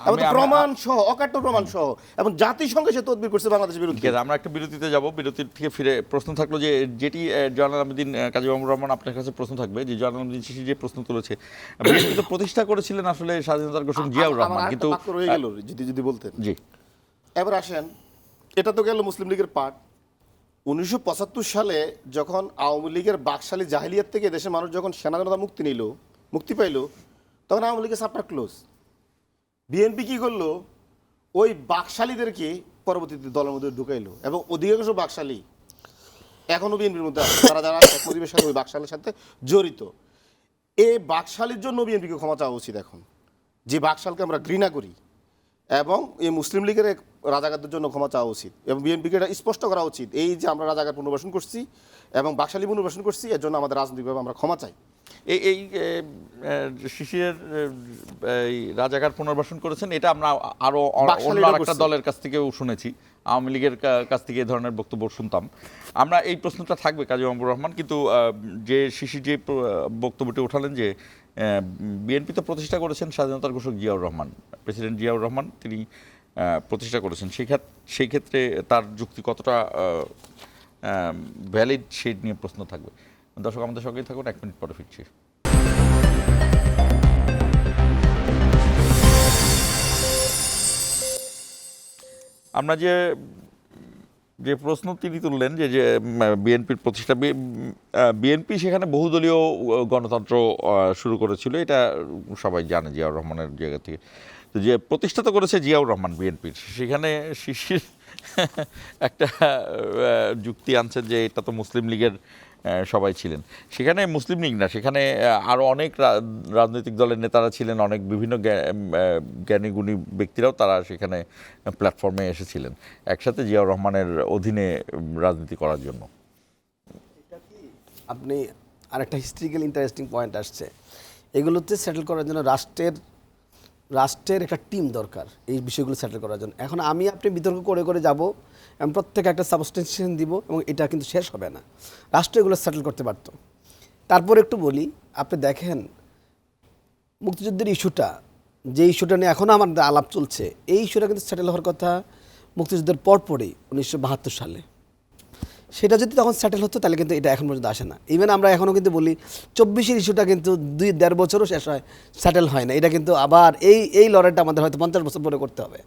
এবং প্রমাণ সহ, অকাট্য প্রমাণ সহ, এবং জাতিসংঘে সে তদবির করছে বাংলাদেশের বিরুদ্ধে। আমরা একটা বিরতিতে যাব, বিরতির থেকে ফিরে প্রশ্ন থাকলো যে যেটি জয়নাল আবেদিন কাজী মাহমুদুর রহমান আপনার কাছে প্রশ্ন থাকবে, যে জয়নাল আবেদিন শিশির যে প্রশ্ন তুলেছে, বিএনপি তো প্রতিষ্ঠা করেছিলেন আসলে স্বাধীনতার ঘোষক জিয়াউর রহমান, কিন্তু রয়ে গেল যদি বলতেন। জি, এবার আসেন, এটা তো গেল মুসলিম লীগের পার্ট। 1975 সালে যখন আওয়ামী লীগের বাকশালী জাহিলিয়াত থেকে দেশের মানুষ যখন সেনাজনতা মুক্তি পাইল, তখন আওয়ামী লীগের চ্যাপ্টার ক্লোজ। বিএনপি কি করলো? ওই বাকশালীদেরকে পরবর্তীতে দলের মধ্যে ঢুকাইলো, এবং অধিকাংশ বাকশালী এখনো বিএনপির মধ্যে আছে, তারা যারা শেখ মুজিবের সাথে ওই বাকশালীর সাথে জড়িত। এই বাকশালীর জন্য বিএনপিকে ক্ষমা চাওয়া উচিত এখন, যে বাকশালকে আমরা ঘৃণা করি। এবং এই মুসলিম লীগের রাজাকারদের জন্য ক্ষমা চাওয়া উচিত, এবং বিএনপিকে এটা স্পষ্ট করা উচিত, এই যে আমরা রাজাকার পুনর্বাসন করছি এবং বাকশালী পুনর্বাসন করছি, এর জন্য আমাদের রাজনৈতিকভাবে আমরা ক্ষমা চাই। এই শিশিরের এই রাজাকার পুনর্বাসন করেছেন, এটা আমরা আরো অন্য একটা দলের কাছ থেকেও শুনেছি, আওয়ামী লীগের কাছ থেকে এই ধরনের বক্তব্য শুনতাম আমরা। এই প্রশ্নটা থাকবে কাজী মাহমুদুর রহমান, কিন্তু যে শিশির যে বক্তব্যটি উঠালেন যে বিএনপি তো প্রতিষ্ঠা করেছেন স্বাধীনতার ঘোষক জিয়াউর রহমান, প্রেসিডেন্ট জিয়াউর রহমান তিনি প্রতিষ্ঠা করেছেন, সেই ক্ষেত্রে তার যুক্তি কতটা ভ্যালিড সেই নিয়ে প্রশ্ন থাকবে। দর্শক আমাদের সঙ্গেই থাকুন, 1 মিনিট পরে ফিরছি। আমরা যে প্রশ্ন তিনি তুললেন যে বিএনপির প্রতিষ্ঠা, বিএনপি সেখানে বহুদলীয় গণতন্ত্র শুরু করেছিল, এটা সবাই জানে জিয়াউর রহমানের জায়গা থেকে। তো যে প্রতিষ্ঠা তো করেছে জিয়াউর রহমান বিএনপির, সেখানে শিশির একটা যুক্তি আনছেন যে এটা তো মুসলিম লীগের সবাই ছিলেন। সেখানে মুসলিম লীগ না, সেখানে আরও অনেক রাজনৈতিক দলের নেতারা ছিলেন, অনেক বিভিন্ন জ্ঞানী গুণী ব্যক্তিরাও তারা সেখানে প্ল্যাটফর্মে এসেছিলেন একসাথে জিয়াউর রহমানের অধীনে রাজনীতি করার জন্য। আপনি আরেকটা হিস্ট্রিক্যাল ইন্টারেস্টিং পয়েন্ট আসছে, এগুলোতে সেটেল করার জন্য রাষ্ট্রের একটা টিম দরকার এই বিষয়গুলো সেটেল করার জন্য। এখন আপনি বিতর্ক করে করে যাব, আমি প্রত্যেকে একটা সাবস্টেনশন দিব এবং এটা কিন্তু শেষ হবে না। রাষ্ট্র এগুলো সেটেল করতে পারত। তারপর একটু বলি, আপনি দেখেন মুক্তিযুদ্ধের ইস্যুটা, যে ইস্যুটা নিয়ে এখনও আমার আলাপ চলছে, এই ইস্যুটা কিন্তু সেটেল হওয়ার কথা মুক্তিযুদ্ধের পরপরই 1972 সালে। সেটা যদি তখন সেটেল হতো তাহলে কিন্তু এটা এখন পর্যন্ত আসে না। ইভেন আমরা এখনও কিন্তু বলি 24-এর ইস্যুটা কিন্তু 2-1.5 বছরও শেষ হয়, সেটেল হয় না। এটা কিন্তু আবার এই লড়াইটা আমাদের হয়তো 50 বছর পরে করতে হবে।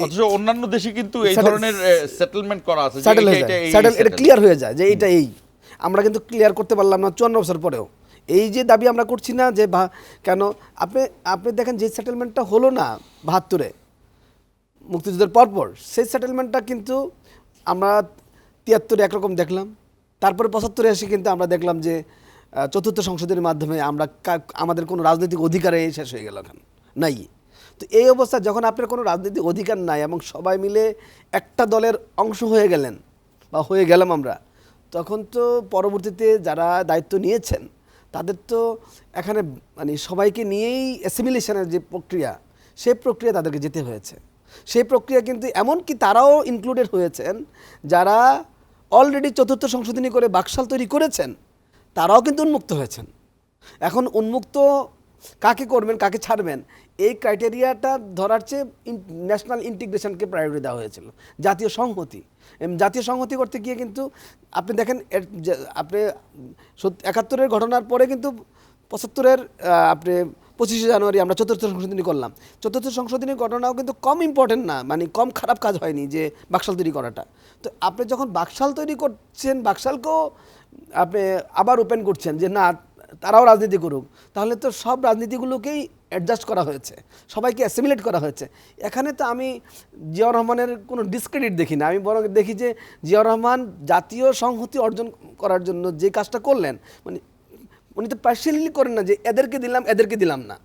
অথচ অন্যান্য দেশে কিন্তু এই Settle- ধরনের সেটেলমেন্ট করা আছে যে সেটেল হয়ে এটা- যায়, এটা- এই সেটেল, এটা settle। ক্লিয়ার হয়ে যায় যে এইটা এই। আমরা কিন্তু ক্লিয়ার করতে পারলাম না 54 বছর পরেও। এই যে দাবি আমরা করছি না যে কেন আপনি দেখেন যে সেটেলমেন্টটা হলো না 72-এ মুক্তিযুদ্ধের পরপর, সেই সেটেলমেন্টটা কিন্তু আমরা 73-এ একরকম দেখলাম, তারপরে 75-এ এসে কিন্তু আমরা দেখলাম যে চতুর্থ সংশোধনীর মাধ্যমে আমরা আমাদের কোনো রাজনৈতিক অধিকারে শেষ হয়ে গেল এখন নাই। তো এই অবস্থা যখন আপনার কোনো রাজনৈতিক অধিকার নাই এবং সবাই মিলে একটা দলের অংশ হয়ে গেলেন বা হয়ে গেলাম আমরা, তখন তো পরবর্তীতে যারা দায়িত্ব নিয়েছেন তাদের তো এখানে মানে সবাইকে নিয়েই অ্যাসিমিলেশনের যে প্রক্রিয়া, সেই প্রক্রিয়া তাদেরকে যেতে হয়েছে। সেই প্রক্রিয়া কিন্তু এমনকি তারাও ইনক্লুডেড হয়েছেন যারা অলরেডি চতুর্থ সংশোধনী করে বাকশাল তৈরি করেছেন, তারাও কিন্তু উন্মুক্ত হয়েছেন। এখন উন্মুক্ত কাকে করবেন কাকে ছাড়বেন এই ক্রাইটেরিয়াটা ধরার চেয়ে ন্যাশনাল ইন্টিগ্রেশনকে প্রায়োরিটি দেওয়া হয়েছিল, জাতীয় সংহতি। জাতীয় সংহতি করতে গিয়ে কিন্তু আপনি দেখেন আপনি 71-এর ঘটনার পরে কিন্তু 75-এর আপনি 25শে জানুয়ারি আমরা চতুর্থ সংশোধনী করলাম। চতুর্থ সংশোধনীর ঘটনাও কিন্তু কম ইম্পর্টেন্ট না, মানে কম খারাপ কাজ হয়নি যে বাকশাল তৈরি করাটা। তো আপনি যখন বাকশাল তৈরি করছেন, বাকশালকেও আপনি আবার ওপেন করছেন যে না তারাও রাজনীতি করুক, তাহলে তো সব রাজনীতিগুলোকেই অ্যাডজাস্ট করা হয়েছে, সবাইকে অ্যাসিমিলেট করা হয়েছে। এখানে তো আমি জিয়াউর রহমানের কোনো ডিসক্রেডিট দেখি না, আমি বরং দেখি যে জিয়াউর রহমান জাতীয় সংহতি অর্জন করার জন্য যে কাজটা করলেন, মানে উনি তো পার্সিয়ালি করেন না যে এদেরকে দিলাম এদেরকে দিলাম না।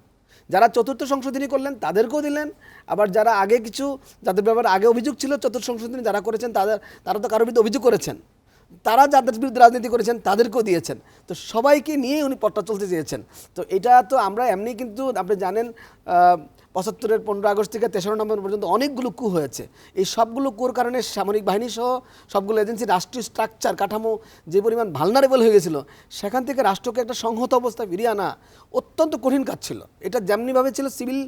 যারা চতুর্থ সংশোধনী করলেন তাদেরকেও দিলেন, আবার যারা আগে কিছু যাদের ব্যাপারে আগে অভিযোগ ছিল চতুর্থ সংশোধনী যারা করেছেন তারা তো কারোর বিরুদ্ধে অভিযোগ করেছেন, তারা যাদের বিরুদ্ধে রাজনীতি করেছেন তাদেরকেও দিয়েছেন। তো সবাইকে নিয়েই উনি পথটা চলতে চেয়েছেন। তো এটা তো আমরা এমনি কিন্তু আপনি জানেন 75-এর 15 আগস্ট থেকে 3রা নভেম্বর পর্যন্ত অনেকগুলো কু হয়েছে। এই সবগুলো কুর কারণে সামরিক বাহিনী সহ সবগুলো এজেন্সি রাষ্ট্রীয় স্ট্রাকচার কাঠামো যে পরিমাণ ভালনারেবল হয়ে গেছিলো, সেখান থেকে রাষ্ট্রকে একটা সংহত অবস্থায় ফিরিয়ে আনা অত্যন্ত কঠিন কাজ ছিল। এটা যেমনিভাবে ছিল সিভিল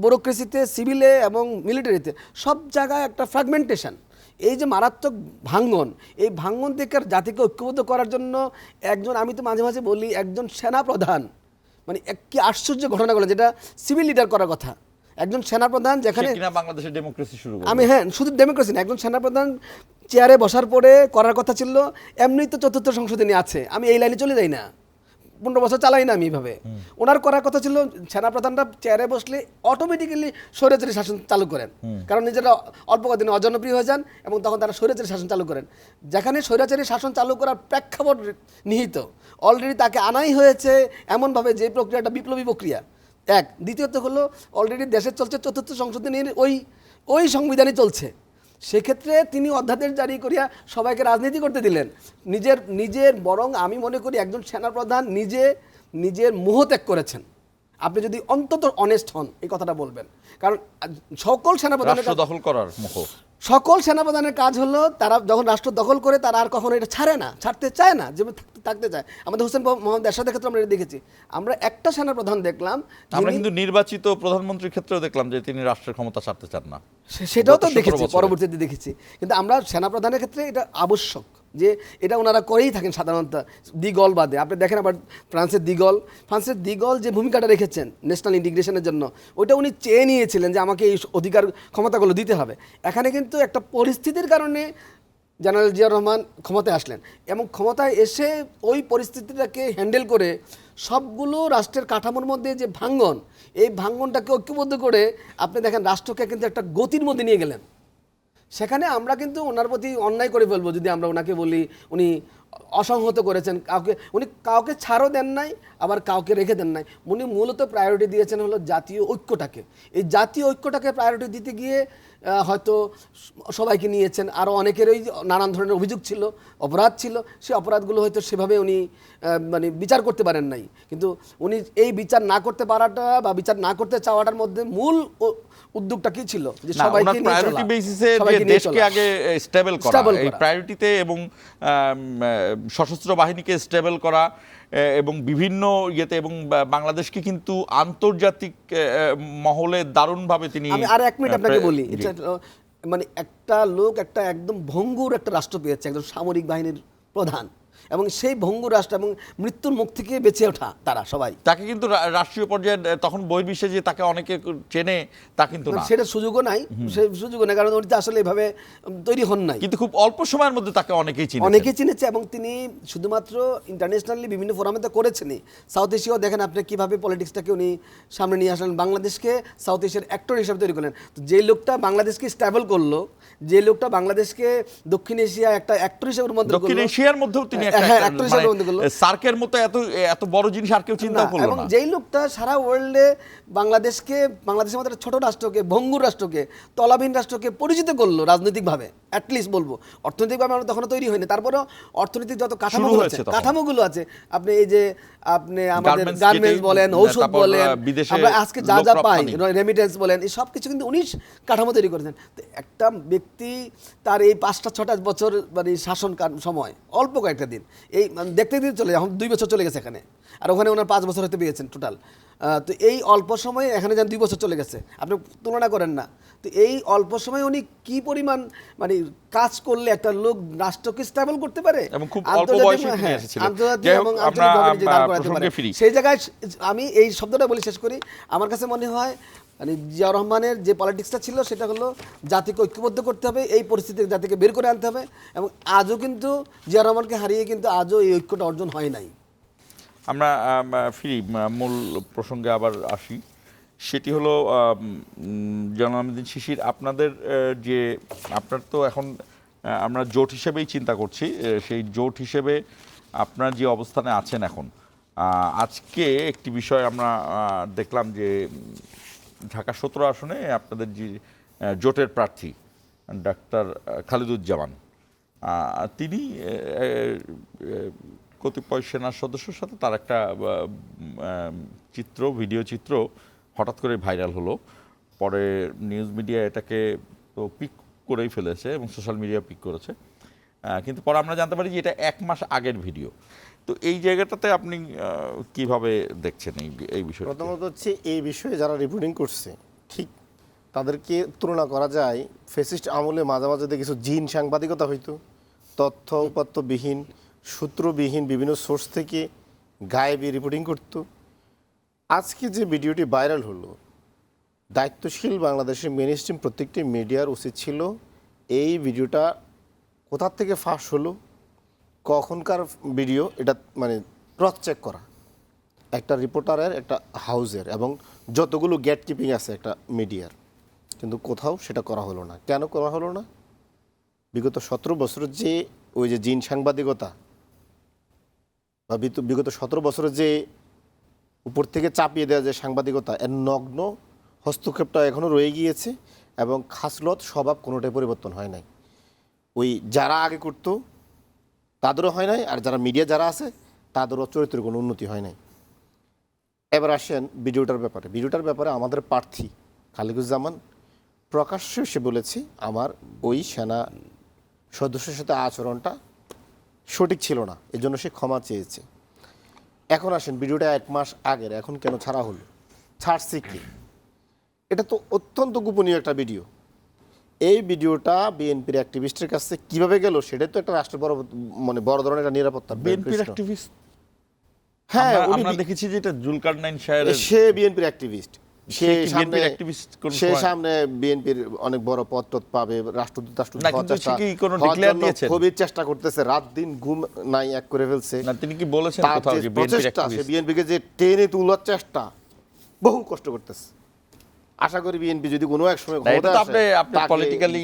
ব্যুরোক্রেসিতে, সিভিলে এবং মিলিটারিতে, সব জায়গায় একটা ফ্র্যাগমেন্টেশন। এই যে মারাত্মক ভাঙ্গন, এই ভাঙ্গন থেকে জাতিকে ঐক্যবদ্ধ করার জন্য একজন, আমি তো মাঝে মাঝে বলি একজন সেনাপ্রধান, মানে কি আশ্চর্য ঘটনা ঘটে, যেটা সিভিল লিডার করার কথা, একজন সেনাপ্রধান যেখানে সে কিনা বাংলাদেশের ডেমোক্রেসি শুরু করবে। আমি হ্যাঁ শুধু ডেমোক্রেসি না, একজন সেনাপ্রধান চেয়ারে বসার পরে করার কথা ছিল এমনি তো চতুর্থ সংশোধনী আছে, আমি এই লাইনে চলে যাই না, 15 বছর চালাই না আমি এইভাবে। ওনার করার কথা ছিল সেনাপ্রধানরা চেয়ারে বসলে অটোমেটিক্যালি স্বৈরাচারী শাসন চালু করেন, কারণ নিজেরা অল্প কদিনে অজনপ্রিয় হয়ে যান এবং তখন তারা স্বৈরাচারী শাসন চালু করেন। যেখানে স্বৈরাচারী শাসন চালু করার প্রেক্ষাপট নিহিত, অলরেডি তাকে আনাই হয়েছে এমনভাবে যে প্রক্রিয়াটা বিপ্লবী প্রক্রিয়া। দ্বিতীয়ত হলো অলরেডি দেশে চলছে চতুর্থ সংশোধনীর ওই সংবিধানই চলছে। সেক্ষেত্রে তিনি অধ্যাদেশ জারি করিয়া সবাইকে রাজনীতি করতে দিলেন, নিজের বরং আমি মনে করি একজন সেনাপ্রধান নিজের মোহ ত্যাগ করেছেন। আপনি যদি অন্তত অনেস্ট হন এই কথাটা বলবেন, কারণ সকল সেনাপ্রধানের রাষ্ট্র দখল করার মুখ। সকল সেনাপ্রধানের কাজ হলো তারা যখন রাষ্ট্র দখল করে তারা আর কখনো এটা ছাড়তে চায় না, যেমন থাকতে চায়। আমাদের হোসেন মোহাম্মদ এরশাদের ক্ষেত্রে আমরা এটা দেখেছি। আমরা একটা সেনাপ্রধান দেখলাম, আমরা কিন্তু নির্বাচিত প্রধানমন্ত্রীর ক্ষেত্রেও দেখলাম যে তিনি রাষ্ট্রের ক্ষমতা ছাড়তে চান না, সেটাও তো গত 17 দেখেছি, বছরে। পরবর্তীতে দেখেছি। কিন্তু আমরা সেনাপ্রধানের ক্ষেত্রে এটা আবশ্যক যে এটা ওনারা করেই থাকেন সাধারণত, দিগল বাদে। আপনি দেখেন আবার ফ্রান্সের দিগল যে ভূমিকাটা রেখেছেন ন্যাশনাল ইন্টিগ্রেশনের জন্য, ওইটা উনি চেয়ে নিয়েছিলেন যে আমাকে এই অধিকার ক্ষমতাগুলো দিতে হবে। এখানে কিন্তু একটা পরিস্থিতির কারণে জেনারেল জিয়াউর রহমান ক্ষমতায় আসলেন এবং ক্ষমতায় এসে ওই পরিস্থিতিটাকে হ্যান্ডেল করে সবগুলো রাষ্ট্রের কাঠামোর মধ্যে যে ভাঙ্গন, এই ভাঙ্গনটাকে ঐক্যবদ্ধ করে আপনি দেখেন রাষ্ট্রকে কিন্তু একটা গতির মধ্যে নিয়ে গেলেন। সেখানে আমরা কিন্তু ওনার প্রতি অন্যায় করে ফেলবো যদি আমরা ওনাকে বলি উনি অসংহত করেছেন, উনি কাউকে ছাড়ও দেন নাই, আবার কাউকে রেখে দেন নাই। উনি মূলত প্রায়োরিটি দিয়েছেন হলো জাতীয় ঐক্যটাকে। এই জাতীয় ঐক্যটাকে প্রায়োরিটি দিতে গিয়ে হয়তো সবাইকে নিয়েছেন, আরও অনেকেরই নানান ধরনের অভিযোগ ছিল, অপরাধ ছিল, সেই অপরাধগুলো হয়তো সেভাবে উনি মানে বিচার করতে পারেন নাই। কিন্তু উনি এই বিচার না করতে পারাটা বা বিচার না করতে চাওয়াটার মধ্যে মূল উদ্যোগটা কি ছিল, যে না, সবাইকে ওনার নিয়ে প্রায়োরিটি চলা, বেসিসে যে সবাইকে নিয়ে দেশকে চলা। আগে স্টেবল করা, Stable এই করা। প্রায়োরিটিতে এবং সশস্ত্র বাহিনীকে স্টেবল করা এবং বিভিন্ন ইয়েতে এবং বাংলাদেশকে কিন্তু আন্তর্জাতিক মহলে দারুণভাবে তিনি আমি আর 1 মিনিট আপনাকে বলি, জি। এটা মানে একটা লোক একটা একদম ভঙ্গুর একটা রাষ্ট্র পেয়েছে, একজন সামরিক বাহিনীর প্রধান, এবং সেই ভঙ্গুর রাষ্ট্র এবং মৃত্যুর মুখ থেকে বেঁচে ওঠা তারা সবাই, তাকে কিন্তু রাষ্ট্রীয় পর্যায়ে তখন বহির্বিশ্বে যে তাকে অনেকে চেনে তা কিন্তু না, সেটা সুযোগও নাই, সেই সুযোগও নাই, কারণ উনি তো আসলে এভাবে তৈরি হন নাই। কিন্তু খুব অল্প সময়ের মধ্যে তাকে অনেকেই চিনে। অনেকেই চিনেছে, এবং তিনি শুধুমাত্র ইন্টারন্যাশনালি বিভিন্ন ফোরামে তো করেছেনই, সাউথ এশিয়াও দেখেন আপনি কীভাবে পলিটিক্সটাকে উনি সামনে নিয়ে আসলেন, বাংলাদেশকে সাউথ এশিয়ার অ্যাক্টর হিসাবে তৈরি করলেন। তো যে লোকটা বাংলাদেশকে স্ট্যাবল করলো, যে লোকটা বাংলাদেশকে দক্ষিণ এশিয়া একটা অ্যাক্টর হিসেবে রূপান্তর দক্ষিণ করলো, এশিয়ার মধ্যেও তিনি হ্যাঁ, actor হিসেবে রূপান্তর করলো। সার্কের মতো এত এত বড় জিনিস আর কেউ চিন্তা না, করলো এবং না। যেই লোকটা সারা ওয়ার্ল্ডে বাংলাদেশের মতো একটা ছোট রাষ্ট্রকে, ভঙ্গুর রাষ্ট্রকে, তলাবিহীন রাষ্ট্রকে পরিচিত করলো রাজনৈতিকভাবে, অ্যাটলিস্ট বলবো, অর্থনৈতিকভাবে আমরা তখনও তৈরি হয়নি, তারপরেও অর্থনৈতিক যত কাঠামোগুলো আছে, হয়েছে তখন। কাঠামোগুলো আছে, আপনি এই যে আপনি আমাদের Garments গার্মেন্টস কেটে, বলেন, ঔষধ তারপর বলেন, বিদেশে আমরা আজকে যা লোক যা পাই, রপ্তানি। রেমিটেন্স বলেন, এই সব কিছু কিন্তু উনি কাঠামো তৈরি করেছেন। তো একটা ব্যক্তি তার এই 5-6 বছর মানে শাসন সময়, অল্প কয়েকটা দিন, এই মানে দেখতে দিতে চলে, এখন 2 বছর চলে গেছে এখানে, আর ওখানে ওনার 5 বছর হয়তো পেয়েছেন টোটাল। তো এই অল্প সময়ে এখানে যেন 2 বছর চলে গেছে, আপনি তুলনা করেন না। তো এই অল্প সময়ে উনি কি পরিমাণ মানে কাজ করলে একটা লোক রাষ্ট্রকে স্টেবল করতে পারে, এবং খুব অল্প আন্তর্জাতিক- বয়সে তিনি হ্যাঁ, এসেছিলেন। আন্তর্জাতিক যাই হোক, এবং আমরা আঞ্চলিকভাবে নিজে দাঁড় করাতে প্রসঙ্গে পারে। ফিরি। সেই জায়গায় আমি এই শব্দটা বলে শেষ করি, আমার কাছে মনে হয় মানে জিয়াউর রহমানের যে পলিটিক্সটা ছিল সেটা হলো জাতিকে ঐক্যবদ্ধ করতে হবে, এই পরিস্থিতি থেকে জাতিকে বের করে আনতে হবে, এবং আজও কিন্তু জিয়াউর রহমানকে হারিয়ে কিন্তু আজও এই ঐক্যটা অর্জন হয় নাই। আমরা ফিরি মূল প্রসঙ্গে আবার আসি, সেটি হলো জনাল আবেদীন শিশির, আপনাদের যে আপনার তো এখন আমরা জোট হিসেবেই চিন্তা করছি, সেই জোট হিসেবে আপনার যে অবস্থানে আছেন এখন, আজকে একটি বিষয় আমরা দেখলাম যে ঢাকা 17 আসনে আপনাদের যে জোটের প্রার্থী ডাক্তার খালিদুজ্জামান, তিনি কতিপয় সেনা সদস্যের সাথে তার একটা ভিডিও চিত্র হঠাৎ করে ভাইরাল হলো, পরে নিউজ মিডিয়া এটাকে তো পিক করেই ফেলেছে এবং সোশ্যাল মিডিয়া পিক করেছে, কিন্তু পরে আমরা জানতে পারি যে এটা 1 মাস আগের ভিডিও। তো এই জায়গাটাতে আপনি কিভাবে দেখছেন এই বিষয়টা? প্রথমত হচ্ছে এই বিষয়ে যারা রিপোর্টিং করছে, ঠিক তাদেরকে তুলনা করা যায় ফেসিস্ট আমলে মাঝে মাঝে কিছু জিন সাংবাদিকতা হইতো, তথ্য উপাত্তবিহীন, সূত্রবিহীন বিভিন্ন সোর্স থেকে গায়েবী রিপোর্টিং করতো। আজকে যে ভিডিওটি ভাইরাল হলো, দায়িত্বশীল বাংলাদেশের মেইনস্ট্রিম প্রত্যেকটি মিডিয়ার উচিত ছিল এই ভিডিওটা কোথার থেকে ফাঁস হলো, কখনকার ভিডিও, এটা মানে ক্রস চেক করা একটা রিপোর্টারের, একটা হাউসের, এবং যতগুলো গেট কিপিং আছে একটা মিডিয়ার, কিন্তু কোথাও সেটা করা হলো না। কেন করা হলো না? বিগত 17 বছরের যে ওই যে জিন সাংবাদিকতা বা বিগত 17 বছরের যে উপর থেকে চাপিয়ে দেওয়া যে সাংবাদিকতা, এর নগ্ন হস্তক্ষেপটা এখনও রয়ে গিয়েছে, এবং খাসলত স্বভাব কোনোটাই পরিবর্তন হয় নাই। ওই যারা আগে করতো তাদেরও হয় নাই, আর যারা মিডিয়া যারা আছে তাদেরও চরিত্রের কোনো উন্নতি হয় নাই। এবার আসেন ভিডিওটার ব্যাপারে আমাদের প্রার্থী খালিদুজ্জামান প্রকাশ্যে সে বলেছে আমার ওই সেনা সদস্যের সাথে আচরণটা সঠিক ছিল না, এজন্য সে ক্ষমা চেয়েছে। এখন আসেন ভিডিওটা 1 মাস আগের, এখন কেন ছাড়া হলো? ছাড়ছে কি? এটা তো অত্যন্ত গোপনীয় একটা ভিডিও। এই ভিডিওটা বিএনপির অ্যাক্টিভিস্টের কাছে কিভাবে গেল সেটাই তো একটা রাষ্ট্রের বড় ধরনের একটা নিরাপত্তা। বিএনপির অ্যাক্টিভিস্ট? হ্যাঁ, আমরা দেখেছি যে এটা জুলকারনাইন সাহেবের, সে বিএনপির অ্যাক্টিভিস্ট, সে সামনে বিএনপির অনেক বড় পদ টদ পাবে, রাষ্ট্রদূত খুবই চেষ্টা করতেছে, রাত দিন ঘুম নাই এক করে ফেলছে। তিনি কি বলেছেন কোথাও যে বিএনপির অ্যাক্টিভিস্ট? বিএনপিকে যে টেনে তোলার চেষ্টা বহু কষ্ট করতেছে। আশা করি বিএনপি যদি কোনো এক সময় ক্ষমতা আসে, আপনি পলিটিক্যালি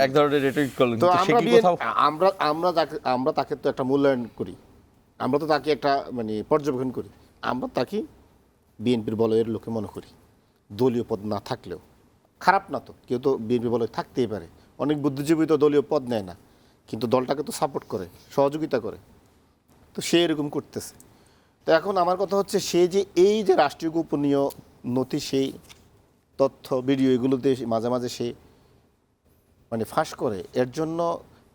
এক ধরনের রেটরিক করলেন, তো কিন্তু সে কি কোথাও আমরা তাকে তো একটা মূল্যায়ন করি, আমরা তো তাকে একটা মানে পর্যবেক্ষণ করি। আমরা তাকে বিএনপির বলয়ের লোকে মনে করি, দলীয় পদ না থাকলেও। খারাপ না তো, কেউ তো বিএনপি বলয় থাকতেই পারে, অনেক বুদ্ধিজীবী তো দলীয় পদ নেয় না, কিন্তু দলটাকে তো সাপোর্ট করে, সহযোগিতা করে, তো সে এরকম করতেছে। তো এখন আমার কথা হচ্ছে, সে যে এই যে রাষ্ট্রীয় গোপনীয় নথি, সেই তথ্য ভিডিও এগুলোতে মাঝে মাঝে সে মানে ফাঁস করে, এর জন্য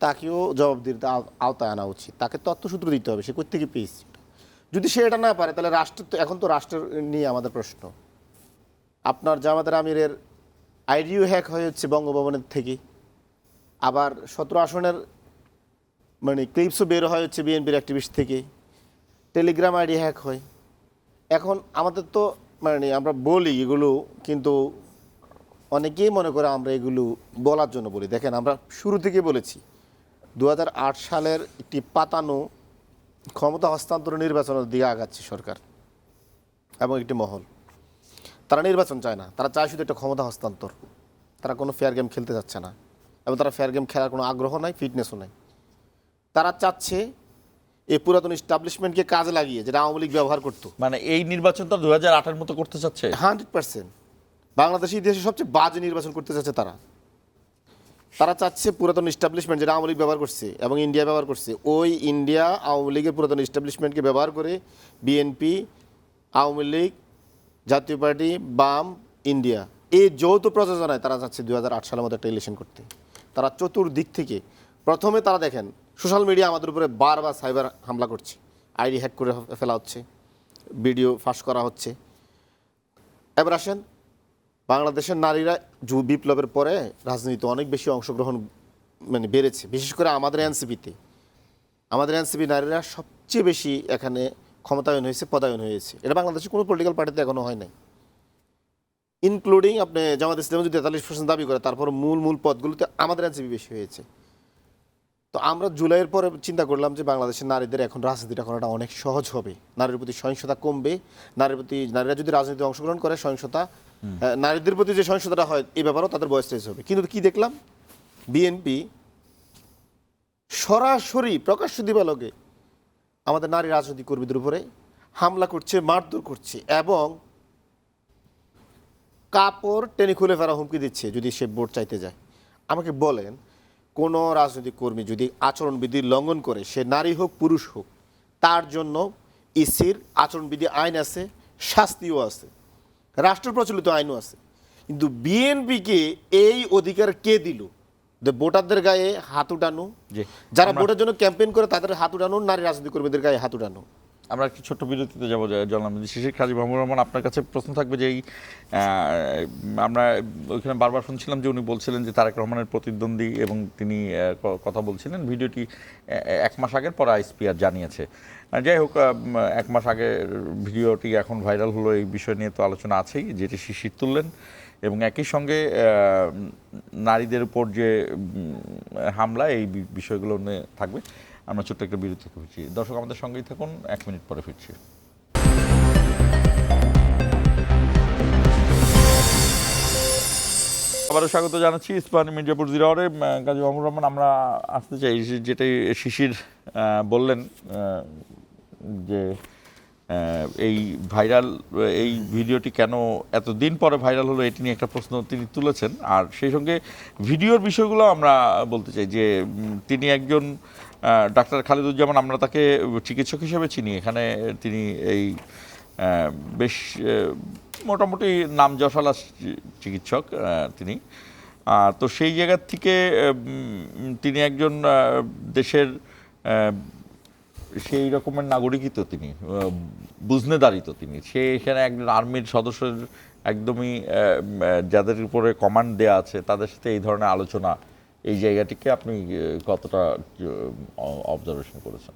তাকেও জবাবদিহিতার আওতায় আনা উচিত। তাকে তথ্যসূত্র দিতে হবে, সে কোত্থেকে পেয়েছে। যদি সে এটা না পারে, তাহলে রাষ্ট্র তো, এখন তো রাষ্ট্র নিয়ে আমাদের প্রশ্ন। আপনার জামাতের আমিরের আইডিও হ্যাক হয়ে হচ্ছে বঙ্গভবনের থেকে, আবার 17 আসনের মানে ক্লিপসও বের হয় হচ্ছে বিএনপির অ্যাক্টিভিস্ট থেকে, টেলিগ্রাম আইডি হ্যাক হয়। এখন আমাদের তো মানে আমরা বলি এগুলো, কিন্তু অনেকেই মনে করে আমরা এগুলো বলার জন্য বলি। দেখেন, আমরা শুরু থেকে বলেছি 2008 সালের একটি পাতানো ক্ষমতা হস্তান্তর নির্বাচনের দিকে আগাচ্ছে সরকার এবং একটি মহল। তারা নির্বাচন চায় না, তারা চায় শুধু একটা ক্ষমতা হস্তান্তর। তারা কোনো ফেয়ার গেম খেলতে যাচ্ছে না, এবং তারা ফেয়ার গেম খেলার কোনো আগ্রহ নাই, ফিটনেসও নাই। তারা চাচ্ছে এই পুরাতন এস্টাবলিশমেন্টকে কাজে লাগিয়ে, যেটা আওয়ামী লীগ ব্যবহার করতো। মানে এই নির্বাচন তো 2008-এর মতো করতে চাচ্ছে। 100% বাংলাদেশের ইতিহাসে সবচেয়ে বাজে নির্বাচন করতে চাচ্ছে তারা। তারা চাচ্ছে পুরাতন এস্টাবলিশমেন্ট, যেটা আওয়ামী লীগ ব্যবহার করছে এবং ইন্ডিয়া ব্যবহার করছে, ওই ইন্ডিয়া আওয়ামী লীগের পুরাতন এস্টাবলিশমেন্টকে ব্যবহার করে বিএনপি, আওয়ামী লীগ, জাতীয় পার্টি, বাম, ইন্ডিয়া, এই যৌথ প্রযোজনায় তারা চাচ্ছে 2008 সালের মতো একটা ইলেকশন করতে। তারা চতুর্দিক থেকে, প্রথমে তারা দেখেন সোশ্যাল মিডিয়া আমাদের উপরে বারবার সাইবার হামলা করছে, আইডি হ্যাক করে ফেলা হচ্ছে, ভিডিও ফাঁস করা হচ্ছে। এবার আসেন, বাংলাদেশের নারীরা বিপ্লবের পরে রাজনীতিতে অনেক বেশি অংশগ্রহণ মানে বেড়েছে, বিশেষ করে আমাদের এনসিপিতে। আমাদের এনসিপি নারীরা সবচেয়ে বেশি এখানে ক্ষমতায়ন হয়েছে, পদায়ন হয়েছে। এটা বাংলাদেশের কোনো পলিটিক্যাল পার্টিতে এখনো হয় নাই, ইনক্লুডিং আপনি জামাত ইসলাম যদি 43% দাবি করে, তারপর মূল পদগুলোতে আমাদের এনসিপি বেশি হয়েছে। তো আমরা জুলাইয়ের পরে চিন্তা করলাম যে বাংলাদেশের নারীদের এখন রাজনীতিটা করাটা অনেক সহজ হবে, নারীর প্রতি সহিংসতা কমবে, নারীরা যদি রাজনীতিতে অংশগ্রহণ করে, সহিংসতা নারীদের প্রতি যে সহিংসতাটা হয় এই ব্যাপারেও তাদের বয়স রেজ হবে। কিন্তু কি দেখলাম, বিএনপি সরাসরি প্রকাশ্য দিবালোকে আমাদের নারী রাজনৈতিক কর্মীদের উপরে হামলা করছে, মারধর করছে, এবং কাপড় টেনে খুলে ফেরা হুমকি দিচ্ছে যদি সে ভোট চাইতে যায়। আমাকে বলেন, কোনো রাজনৈতিক কর্মী যদি আচরণবিধি লঙ্ঘন করে, সে নারী হোক পুরুষ হোক, তার জন্য ইসির আচরণবিধি আইন আছে, শাস্তিও আছে, রাষ্ট্র প্রচলিত আইনও আছে। কিন্তু বিএনপিকে এই অধিকার কে দিল? ভোটারদের গায়ে হাত উঠানো, যারা ভোটের জন্য ক্যাম্পেইন করে তাদের হাত উঠানো, নারী রাজনৈতিক কর্মীদের গায়ে হাত উঠানো। আমরা একটু ছোট্ট বিরতিতে যাবো। জনাব শিশির কাজী মাহমুদুর রহমান, আপনার কাছে প্রশ্ন থাকবে যে আমরা ওইখানে বারবার শুনছিলাম যে উনি বলছিলেন যে তারেক রহমানের প্রতিদ্বন্দ্বী, এবং তিনি কথা বলছিলেন ভিডিওটি 1 মাস আগের পর আইএসপিআর জানিয়েছে। যাই হোক, 1 মাস আগের ভিডিওটি এখন ভাইরাল হলো, এই বিষয় নিয়ে তো আলোচনা আছেই, যেটি শিশির তুললেন, এবং একই সঙ্গে নারীদের উপর যে হামলা, এই বিষয়গুলো নিয়ে থাকবে। আমরা ছোট্ট একটা বিরতি করছি। দর্শক আমাদের সঙ্গেই থাকুন, 1 মিনিট পরে ফিরছি। আবারও স্বাগত জানাচ্ছি ইস্পাহানি মির্জাপুর জিরাওয়ারে। কাজী মাহমুদুর রহমান, আমরা আসতে চাই যেটাই শিশির বললেন যে এই ভিডিওটি কেন এতদিন পরে ভাইরাল হলো, এটি নিয়ে একটা প্রশ্ন তিনি তুলেছেন। আর সেই সঙ্গে ভিডিওর বিষয়গুলো আমরা বলতে চাই যে তিনি একজন ডাক্তার খালিদুজ্জামান, আমরা তাকে চিকিৎসক হিসেবে চিনি এখানে। তিনি এই বেশ মোটামুটি নাম যশালা চিকিৎসক তিনি। তো সেই জায়গার থেকে তিনি একজন দেশের সেই রকমের নাগরিকই তো তিনি, বুঝনেদারি তো তিনি। সে এখানে একজন আর্মির সদস্যের একদমই যাদের উপরে কমান্ড দেওয়া আছে, তাদের সাথে এই ধরনের আলোচনা, এই জায়গাটিকে আপনি কতটা অবজারভেশন করেছেন?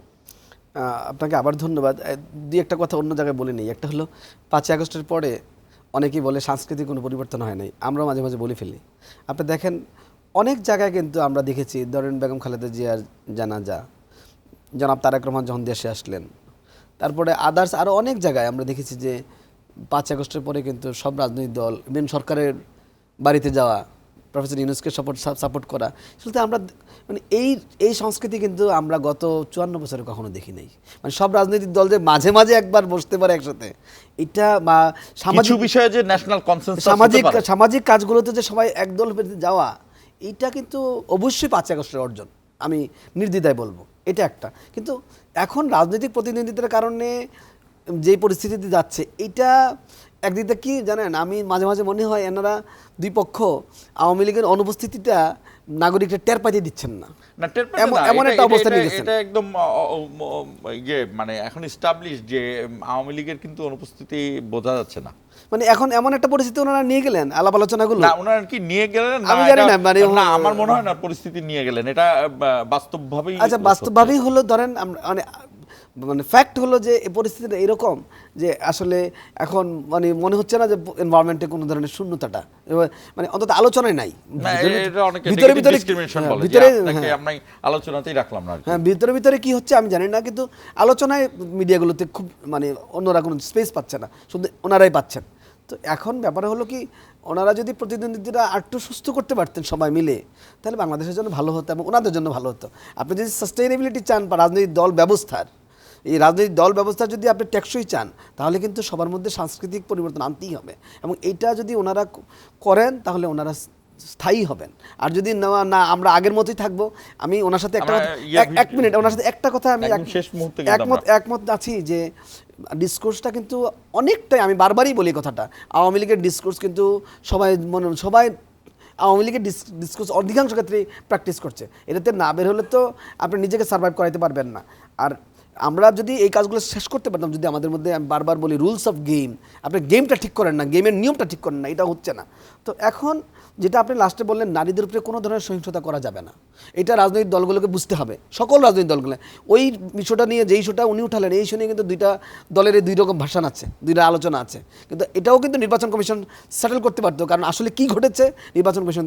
আপনাকে আবার ধন্যবাদ। দুই একটা কথা অন্য জায়গায় বলে নেই। একটা হলো 5ই আগস্টের পরে অনেকেই বলে সাংস্কৃতিক কোনো পরিবর্তন হয় নাই, আমরাও মাঝে মাঝে বলে ফেলি। আপনি দেখেন অনেক জায়গায় কিন্তু আমরা দেখেছি, ধরেন বেগম খালেদা জিয়ার জানাজা, জনাব তারেক রহমান যখন দেশে আসলেন, তারপরে আদার্স আরও অনেক জায়গায় আমরা দেখেছি যে 5ই আগস্টের পরে কিন্তু সব রাজনৈতিক দল, ইভেন সরকারের বাড়িতে যাওয়া, প্রফেসর ইউনূসকে সাপোর্ট করা, আসলে আমরা মানে এই সংস্কৃতি কিন্তু আমরা গত 54 বছরে কখনো দেখি নাই। মানে সব রাজনৈতিক দল যে মাঝে মাঝে একবার বসতে পারে একসাথে, এটা বা কিছু সামাজিক বিষয়ে যে ন্যাশনাল কনসেনসাস সামাজিক কাজগুলোতে যে সবাই একদল হয়ে যাওয়া, এইটা কিন্তু অবশ্যই 5 আগস্টের অর্জন, আমি নির্দ্বিধায় বলবো এটা একটা। কিন্তু এখন রাজনৈতিক প্রতিনিধিত্বের কারণে যে পরিস্থিতিতে যাচ্ছে, এটা একদিকে কি জানেন, আমি মাঝে মাঝে মনে হয় এনারা দুই পক্ষ আওয়ামী লীগের অনুপস্থিতিটা নাগরিকরা টের পাইতে দিচ্ছেন না, এমন একটা অবস্থা নিয়ে গেছেন। এটা একদম ইয়ে মানে এখন এস্টাবলিশ যে আওয়ামী লীগের কিন্তু অনুপস্থিতি বোঝা যাচ্ছে না। মানে এখন এমন একটা পরিস্থিতি ওনারা নিয়ে গেলেন, আলাপ আলোচনাগুলো না ওনারা কি নিয়ে গেলেন আমি জানি না, মানে না আমার মনে হয় না পরিস্থিতি নিয়ে গেলেন, এটা বাস্তবভাবেই। আচ্ছা, বাস্তবভাবেই হলো, ধরেন মানে ফ্যাক্ট হলো যে এই পরিস্থিতিটা এরকম যে আসলে এখন মানে মনে হচ্ছে না যে এনভায়রনমেন্টে কোনো ধরনের শূন্যতাটা, মানে অন্তত আলোচনায় নাই। ভিতরে ভিতরে ডিসক্রিমিনেশন বলে, ভিতরে আমরা আলোচনাতেই রাখলাম না। হ্যাঁ, ভিতরে ভিতরে কি হচ্ছে আমি জানি না, কিন্তু আলোচনায় মিডিয়াগুলোতে খুব মানে অন্যরা কোনো স্পেস পাচ্ছে না, শুধু ওনারাই পাচ্ছেন। তো এখন ব্যাপার হলো কি, ওনারা যদি প্রতিদ্বন্দ্বীরা আরেকটু সুস্থ করতে পারতেন সবাই মিলে, তাহলে বাংলাদেশের জন্য ভালো হতো এবং ওনাদের জন্য ভালো হতো। আপনি যদি সাস্টেইনেবিলিটি চান বা রাজনৈতিক দল ব্যবস্থার, এই রাজনৈতিক দল ব্যবস্থা যদি আপনি টেকসই চান, তাহলে কিন্তু সবার মধ্যে সাংস্কৃতিক পরিবর্তন আনতেই হবে, এবং এইটা যদি ওনারা করেন তাহলে ওনারা স্থায়ী হবেন। আর যদি না আমরা আগের মতোই থাকবো, আমি ওনার সাথে একটা এক মিনিট, ওনার সাথে একটা কথা আমি একমত আছি যে ডিসকোর্সটা কিন্তু অনেকটাই, আমি বারবারই বলি কথাটা, আওয়ামী লীগের ডিসকোর্স কিন্তু সবাই আওয়ামী লীগের ডিসকোর্স অধিকাংশ ক্ষেত্রেই প্র্যাকটিস করছে। এটাতে না বের হলে তো আপনি নিজেকে সার্ভাইভ করাইতে পারবেন না। আর আমরা যদি এই কাজগুলো শেষ করতে পারতাম, যদি আমাদের মধ্যে, আমি বারবার বলি রুলস অফ গেম, আপনি গেমটা ঠিক করেন না, গেমের নিয়মটা ঠিক করেন না, এটা হচ্ছে না। তো এখন যেটা আপনি লাস্টে বললেন, নারীদের উপরে কোনো ধরনের সহিংসতা করা যাবে না, এটা রাজনৈতিক দলগুলোকে বুঝতে হবে, সকল রাজনৈতিক দলগুলো। ওই বিষয়টা নিয়ে, যেই ইস্যুটা উনি উঠালেন, এই ইস্যু নিয়ে কিন্তু দুইটা দলের দুই রকম ভাষণ আছে, দুইটা আলোচনা আছে, কিন্তু এটাও কিন্তু নির্বাচন কমিশন সেটেল করতে পারতো, কারণ আসলে কি ঘটেছে নির্বাচন কমিশন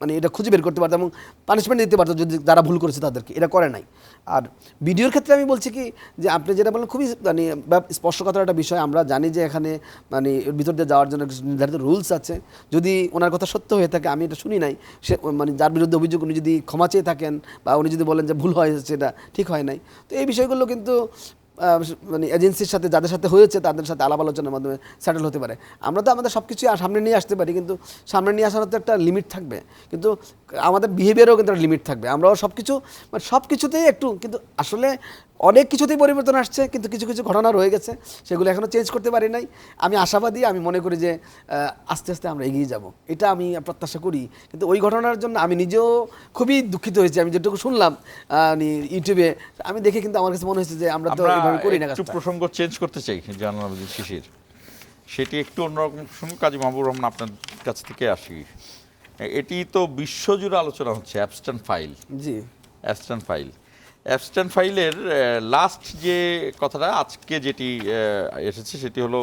মানে এটা খুঁজে বের করতে পারতো এবং পানিশমেন্ট দিতে পারতো যদি যারা ভুল করেছে তাদেরকে, এটা করে নাই। আর ভিডিওর ক্ষেত্রে আমি বলছি কি, যে আপনি যেটা বলেন খুবই মানে স্পর্শকাতর একটা বিষয়, আমরা জানি যে এখানে মানে ভিতর দিয়ে যাওয়ার জন্য নির্ধারিত রুলস আছে। যদি ওনার কথা সত্য হয়ে থাকে, আমি এটা শুনি নাই, সে মানে যার বিরুদ্ধে অভিযোগ, উনি যদি ক্ষমা চেয়ে থাকেন বা উনি যদি বলেন যে ভুল হয়েছে, সেটা ঠিক হয় নাই, তো এই বিষয়গুলো কিন্তু মানে এজেন্সির সাথে, যাদের সাথে হয়েছে তাদের সাথে আলাপ আলোচনার মাধ্যমে সেটেল হতে পারে। আমরা তো আমাদের সব কিছু সামনে নিয়ে আসতে পারি, কিন্তু সামনে নিয়ে আসার তো একটা লিমিট থাকবে, কিন্তু আমাদের বিহেভিয়ারও কিন্তু একটা লিমিট থাকবে। আমরাও সব কিছু মানে সব কিছুতেই একটু, কিন্তু আসলে অনেক কিছুতেই পরিবর্তন আসছে, কিন্তু কিছু কিছু ঘটনা রয়ে গেছে, সেগুলো এখনও চেঞ্জ করতে পারি নাই। আমি আশাবাদী, আমি মনে করি যে আস্তে আস্তে আমরা এগিয়ে যাব, এটা আমি প্রত্যাশা করি। কিন্তু ওই ঘটনার জন্য আমি নিজেও খুবই দুঃখিত হয়েছি। আমি যেটুকু শুনলাম ইউটিউবে, আমি দেখে কিন্তু আমার কাছে মনে হয়েছে যে আমরা তো এইভাবে করি না। একটু প্রসঙ্গ চেঞ্জ করতে চাই জানাল শিশির, সেটি একটু অন্যরকম প্রসঙ্গ। কাজী মাহবুব রহমান, আপনার কাছ থেকে আসি। এটি তো বিশ্বজুড়ে আলোচনা হচ্ছে, অ্যাবস্ট্যান্ট ফাইল। জি, অ্যাবস্ট্যান্ট ফাইলের লাস্ট যে কথাটা আজকে যেটি এসেছে, সেটি হলো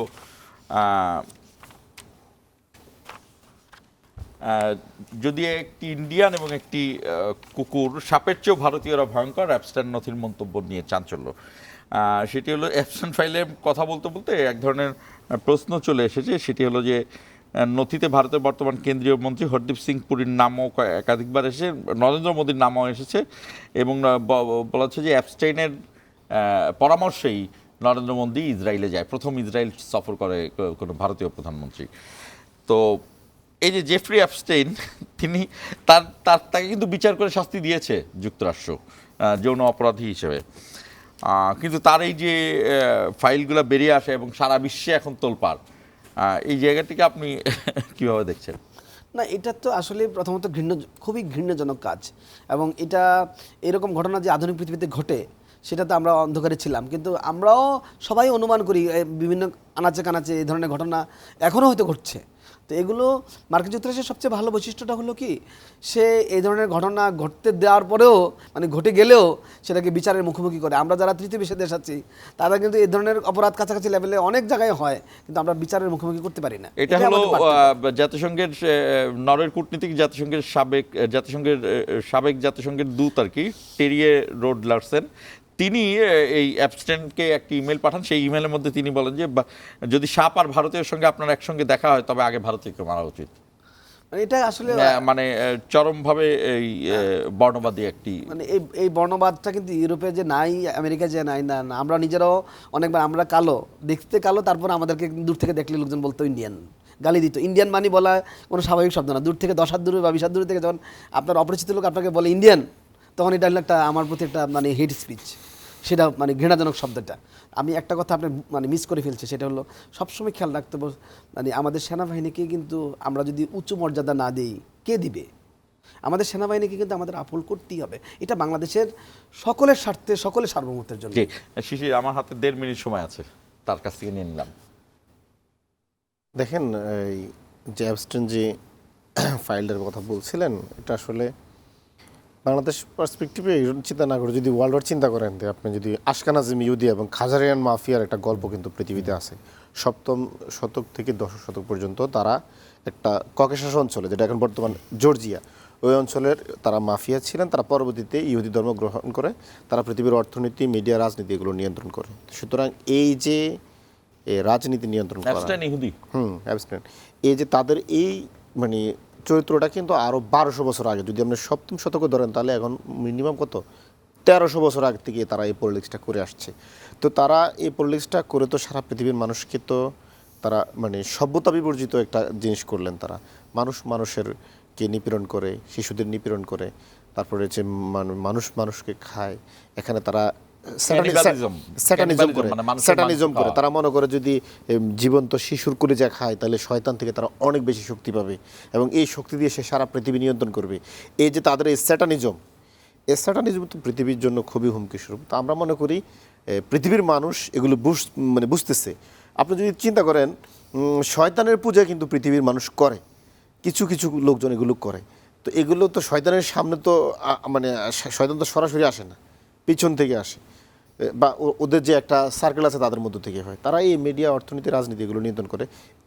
যদি একটি ইন্ডিয়ান এবং একটি কুকুর, সাপের চেয়েও ভারতীয়রা ভয়ঙ্কর, অ্যাবস্ট্যান্ট নথির মন্তব্য নিয়ে চাঞ্চল্য। সেটি হলো অ্যাবস্ট্যান্ট ফাইলে কথা বলতে বলতে এক ধরনের প্রশ্ন চলে এসেছে, সেটি হলো যে নথিতে ভারতের বর্তমান কেন্দ্রীয় মন্ত্রী হরদীপ সিং পুরীর নামও একাধিকবার এসে, নরেন্দ্র মোদীর নামও এসেছে, এবং বলা হচ্ছে যে অ্যাবস্টেইনের পরামর্শেই নরেন্দ্র মোদী ইসরায়েলে যায়, প্রথম ইসরায়েল সফর করে কোনো ভারতীয় প্রধানমন্ত্রী। তো এই যে জেফ্রি অ্যাপস্টেইন, তিনি তাকে কিন্তু বিচার করে শাস্তি দিয়েছে যুক্তরাষ্ট্র যৌন অপরাধী হিসেবে, কিন্তু তার এই যে ফাইলগুলো বেরিয়ে আসে এবং সারা বিশ্বে এখন তোলপাড়, এই জায়গাটিকে আপনি কিভাবে দেখছেন? না, এটা তো আসলে প্রথমত খুবই ঘৃণ্যজনক কাজ, এবং এটা এরকম ঘটনা যে আধুনিক পৃথিবীতে ঘটে সেটা তো আমরা অন্ধকারে ছিলাম, কিন্তু আমরাও সবাই অনুমান করি বিভিন্ন আনাচে কানাচে এই ধরনের ঘটনা এখনও হয়তো ঘটছে। তো এগুলো মার্কিন যুক্তরাষ্ট্রের সবচেয়ে ভালো বৈশিষ্ট্যটা হলো কি, সে এই ধরনের ঘটনা ঘটতে দেওয়ার পরেও, মানে ঘটে গেলেও সেটাকে বিচারের মুখোমুখি করে। আমরা যারা তৃতীয় বিশ্বের দেশ আছি, তারা কিন্তু এই ধরনের অপরাধ কাছাকাছি লেভেলে অনেক জায়গায় হয়, কিন্তু আমরা বিচারের মুখোমুখি করতে পারি না। এটা হলো জাতিসংঘের নরওয়ের কূটনীতিক, সাবেক জাতিসংঘের দূত আর কি, টেরিয়ে রোড লার্সেন, তিনি এই অ্যাবস্টেনকে একটি ইমেল পাঠান। সেই ইমেলের মধ্যে তিনি বলেন যে যদি সাপ আর ভারতীয়ের সঙ্গে আপনার একসঙ্গে দেখা হয়, তবে আগে ভারতীয়কে মারা উচিত। মানে এটা আসলে মানে চরমভাবে এই বর্ণবাদী একটি মানে এই বর্ণবাদটা কিন্তু ইউরোপে যে নাই, আমেরিকা যে নাই, না না, আমরা নিজেরাও অনেকবার আমরা কালো, দেখতে কালো, তারপর আমাদেরকে দূর থেকে দেখলে লোকজন বলতো ইন্ডিয়ান, গালি দিত। ইন্ডিয়ান মানি বলা কোনো স্বাভাবিক শব্দ না। দূর থেকে 10 হাত দূরে বা 20 হাত দূরে থেকে যখন আপনার অপরিচিত লোক আপনাকে বলে ইন্ডিয়ান, তখন এটা হলো একটা আমার প্রতি একটা মানে হেট স্পিচ, সেটা মানে ঘৃণাজনক শব্দটা। আমি একটা কথা আপনি মানে মিস করে ফেলছি, সেটা হলো সবসময় খেয়াল রাখতে হবে, মানে আমাদের সেনাবাহিনীকে কিন্তু আমরা যদি উঁচু মর্যাদা না দিই, কে দিবে? আমাদের সেনাবাহিনীকে কিন্তু আমাদের আফল করতেই হবে। এটা বাংলাদেশের সকলের স্বার্থে, সকলের সার্বভৌমত্বের জন্য। জি শিশির, আমার হাতে 1.5 মিনিট সময় আছে, তার কাছ থেকে নিয়ে নিলাম। দেখেন, এই যে অ্যাবস্টেন যে ফাইলটার কথা বলছিলেন, এটা আসলে বাংলাদেশ পার্সপেক্টিভে চিন্তা না করে যদি ওয়ার্ল্ড ওয়ার চিন্তা করেন, তো আপনি যদি আশকানাজিম ইহুদি এবং খাজারিয়ান মাফিয়ার একটা গল্প কিন্তু পৃথিবীতে আছে। 7ম শতক থেকে 10ম শতক পর্যন্ত তারা একটা ককেশাস অঞ্চলে, যেটা এখন বর্তমান জর্জিয়া, ওই অঞ্চলের তারা মাফিয়া ছিলেন। তারা পরবর্তীতে ইহুদি ধর্ম গ্রহণ করে তারা পৃথিবীর অর্থনীতি, মিডিয়া, রাজনীতি এগুলো নিয়ন্ত্রণ করে। সুতরাং এই যে রাজনীতি নিয়ন্ত্রণ করা, ইহুদি অ্যাবস্টেন, এই যে তাদের এই মানে চরিত্রটা কিন্তু আরও 1200 বছর আগে, যদি আপনি 7ম শতকে ধরেন, তাহলে এখন মিনিমাম কত 1300 বছর আগে থেকে তারা এই পলিটিক্সটা করে আসছে। তো তারা এই পলিটিক্সটা করে তো সারা পৃথিবীর মানুষকে তো তারা মানে সভ্যতা বিবর্জিত একটা জিনিস করলেন। তারা মানুষকে নিপীড়ন করে, শিশুদের নিপীড়ন করে, তারপরে যে মানুষকে খায়। এখানে তারা স্যাটানিজম করে। তারা মনে করে যদি জীবন্ত শিশুর কলিজা খায়, তাহলে শয়তান থেকে তারা অনেক বেশি শক্তি পাবে এবং এই শক্তি দিয়ে সে সারা পৃথিবী নিয়ন্ত্রণ করবে। এই যে তাদের এই স্যাটানিজম তো পৃথিবীর জন্য খুবই হুমকি স্বরূপ। তো আমরা মনে করি পৃথিবীর মানুষ এগুলো বুঝতেছে। আপনি যদি চিন্তা করেন, শয়তানের পূজা কিন্তু পৃথিবীর মানুষ করে, কিছু কিছু লোকজন এগুলো করে। তো এগুলো তো শয়তানের সামনে তো মানে শয়তান তো সরাসরি আসে না, পিছন থেকে আসে, বা ওদের যে একটা সার্কেল আছে তাদের মধ্য থেকে হয়। তারা এই মিডিয়া, অর্থনীতি, রাজনীতি এগুলো নিয়ন্ত্রণ করে।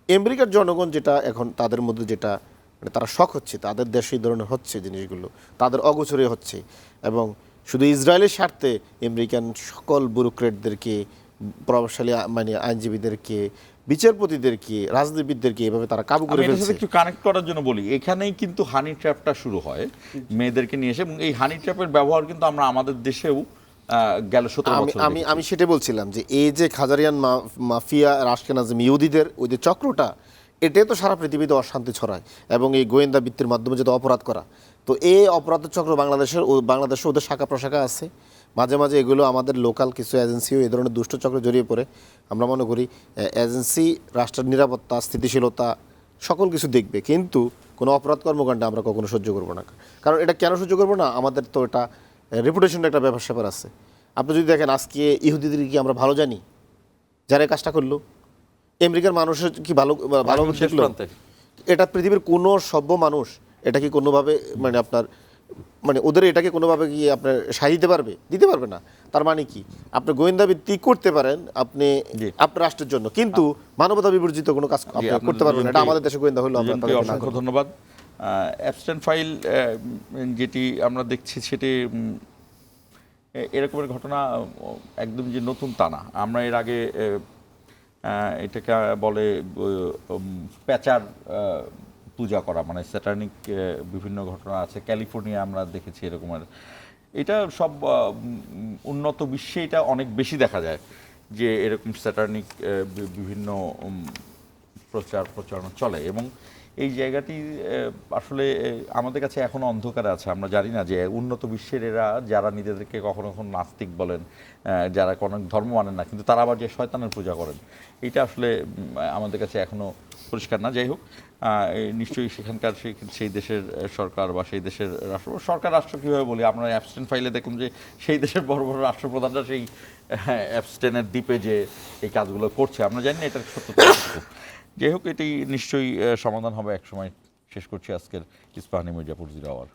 আমেরিকার জনগণ যেটা এখন তাদের মধ্যে যেটা মানে তারা শখ হচ্ছে, তাদের দেশে এই ধরনের হচ্ছে জিনিসগুলো, তাদের অগোচরে হচ্ছে। এবং শুধু ইসরায়েলের স্বার্থে আমেরিকান সকল ব্যুরোক্রেটদেরকে, প্রভাবশালী মানে আইনজীবীদেরকে, বিচারপতিদেরকে, রাজনীতিবিদদেরকে এভাবে তারা কাবু করে ফেলছে। একটু কানেক্ট করার জন্য বলি, এখানেই কিন্তু হানি ট্র্যাপটা শুরু হয় মেয়েদেরকে নিয়ে এসে, এবং এই হানি ট্র্যাপের ব্যবহার কিন্তু আমরা আমাদের দেশেও গেল 17 বছর আমি সেটা বলছিলাম যে এই যে খাজারিয়ান মাফিয়া, আশকেনাজি ইহুদিদের ওই যে চক্রটা, এটাই তো সারা পৃথিবীতে অশান্তি ছড়ায় এবং এই গোয়েন্দা বৃত্তির মাধ্যমে যেটা অপরাধ করা। তো এই অপরাধের চক্র বাংলাদেশে ওদের শাখা প্রশাখা আছে। মাঝে মাঝে এগুলো আমাদের লোকাল কিছু এজেন্সিও এই ধরনের দুষ্ট চক্রে জড়িয়ে পড়ে। আমরা মনে করি এজেন্সি রাষ্ট্রের নিরাপত্তা, স্থিতিশীলতা সকল কিছু দেখবে, কিন্তু কোনো অপরাধ কর্মকাণ্ডে আমরা কখনো সহ্য করবো না। কারণ এটা কেন সহ্য করবো না, আমাদের তো এটা রেপুটেশনের একটা ব্যাপার স্যাপার আছে। আপনি যদি দেখেন, আজকে ইহুদিদের কি আমরা ভালো জানি? যারা এই কাজটা করলো, আমেরিকার মানুষের কি ভালো দেখলো? এটা পৃথিবীর কোনো সভ্য মানুষ এটা কি কোনোভাবে মানে আপনার মানে ওদের এটাকে কোনোভাবে কি আপনার সায় দিতে পারবে না। তার মানে কি, আপনি গোয়েন্দা ভিত্তিক করতে পারেন আপনি আপনার রাষ্ট্রের জন্য, কিন্তু মানবতা বিবর্জিত কোনো কাজ আপনি করতে পারবেন না। এটা আমাদের দেশে গোয়েন্দা হলো। অসংখ্য ধন্যবাদ। অ্যাবস্টেন ফাইল যেটি আমরা দেখছি, সেটি এরকমের ঘটনা একদম যে নতুন তা না। আমরা এর আগে এটাকে বলে প্যাচার পূজা করা, মানে স্যাটানিক বিভিন্ন ঘটনা আছে। ক্যালিফোর্নিয়া আমরা দেখেছি এরকমের। এটা সব উন্নত বিশ্বে এটা অনেক বেশি দেখা যায় যে এরকম স্যাটানিক বিভিন্ন প্রচারণা চলে, এবং এই জায়গাটি আসলে আমাদের কাছে এখনও অন্ধকারে আছে। আমরা জানি না যে উন্নত বিশ্বের এরা, যারা নিজেদেরকে কখনো কখনো নাস্তিক বলেন, যারা কোনো ধর্ম মানেন না, কিন্তু তারা আবার যে শয়তানের পূজা করেন, এটা আসলে আমাদের কাছে এখনও পরিষ্কার না। যাই হোক, নিশ্চয়ই সেখানকার সেই দেশের সরকার বা সেই দেশের রাষ্ট্র কীভাবে বলি, আমরা অ্যাবস্টেন ফাইলে দেখুন যে সেই দেশের বড় বড় রাষ্ট্রপ্রধানরা সেই অ্যাবস্টেনের দ্বীপে যে এই কাজগুলো করছে, আমরা জানি না এটার সত্যতা। যাই হোক, এটি নিশ্চয়ই সমাধান হবে একসময়। শেষ করছি আজকের ইস্পাহানি মির্জাপুর 0 আওয়ার।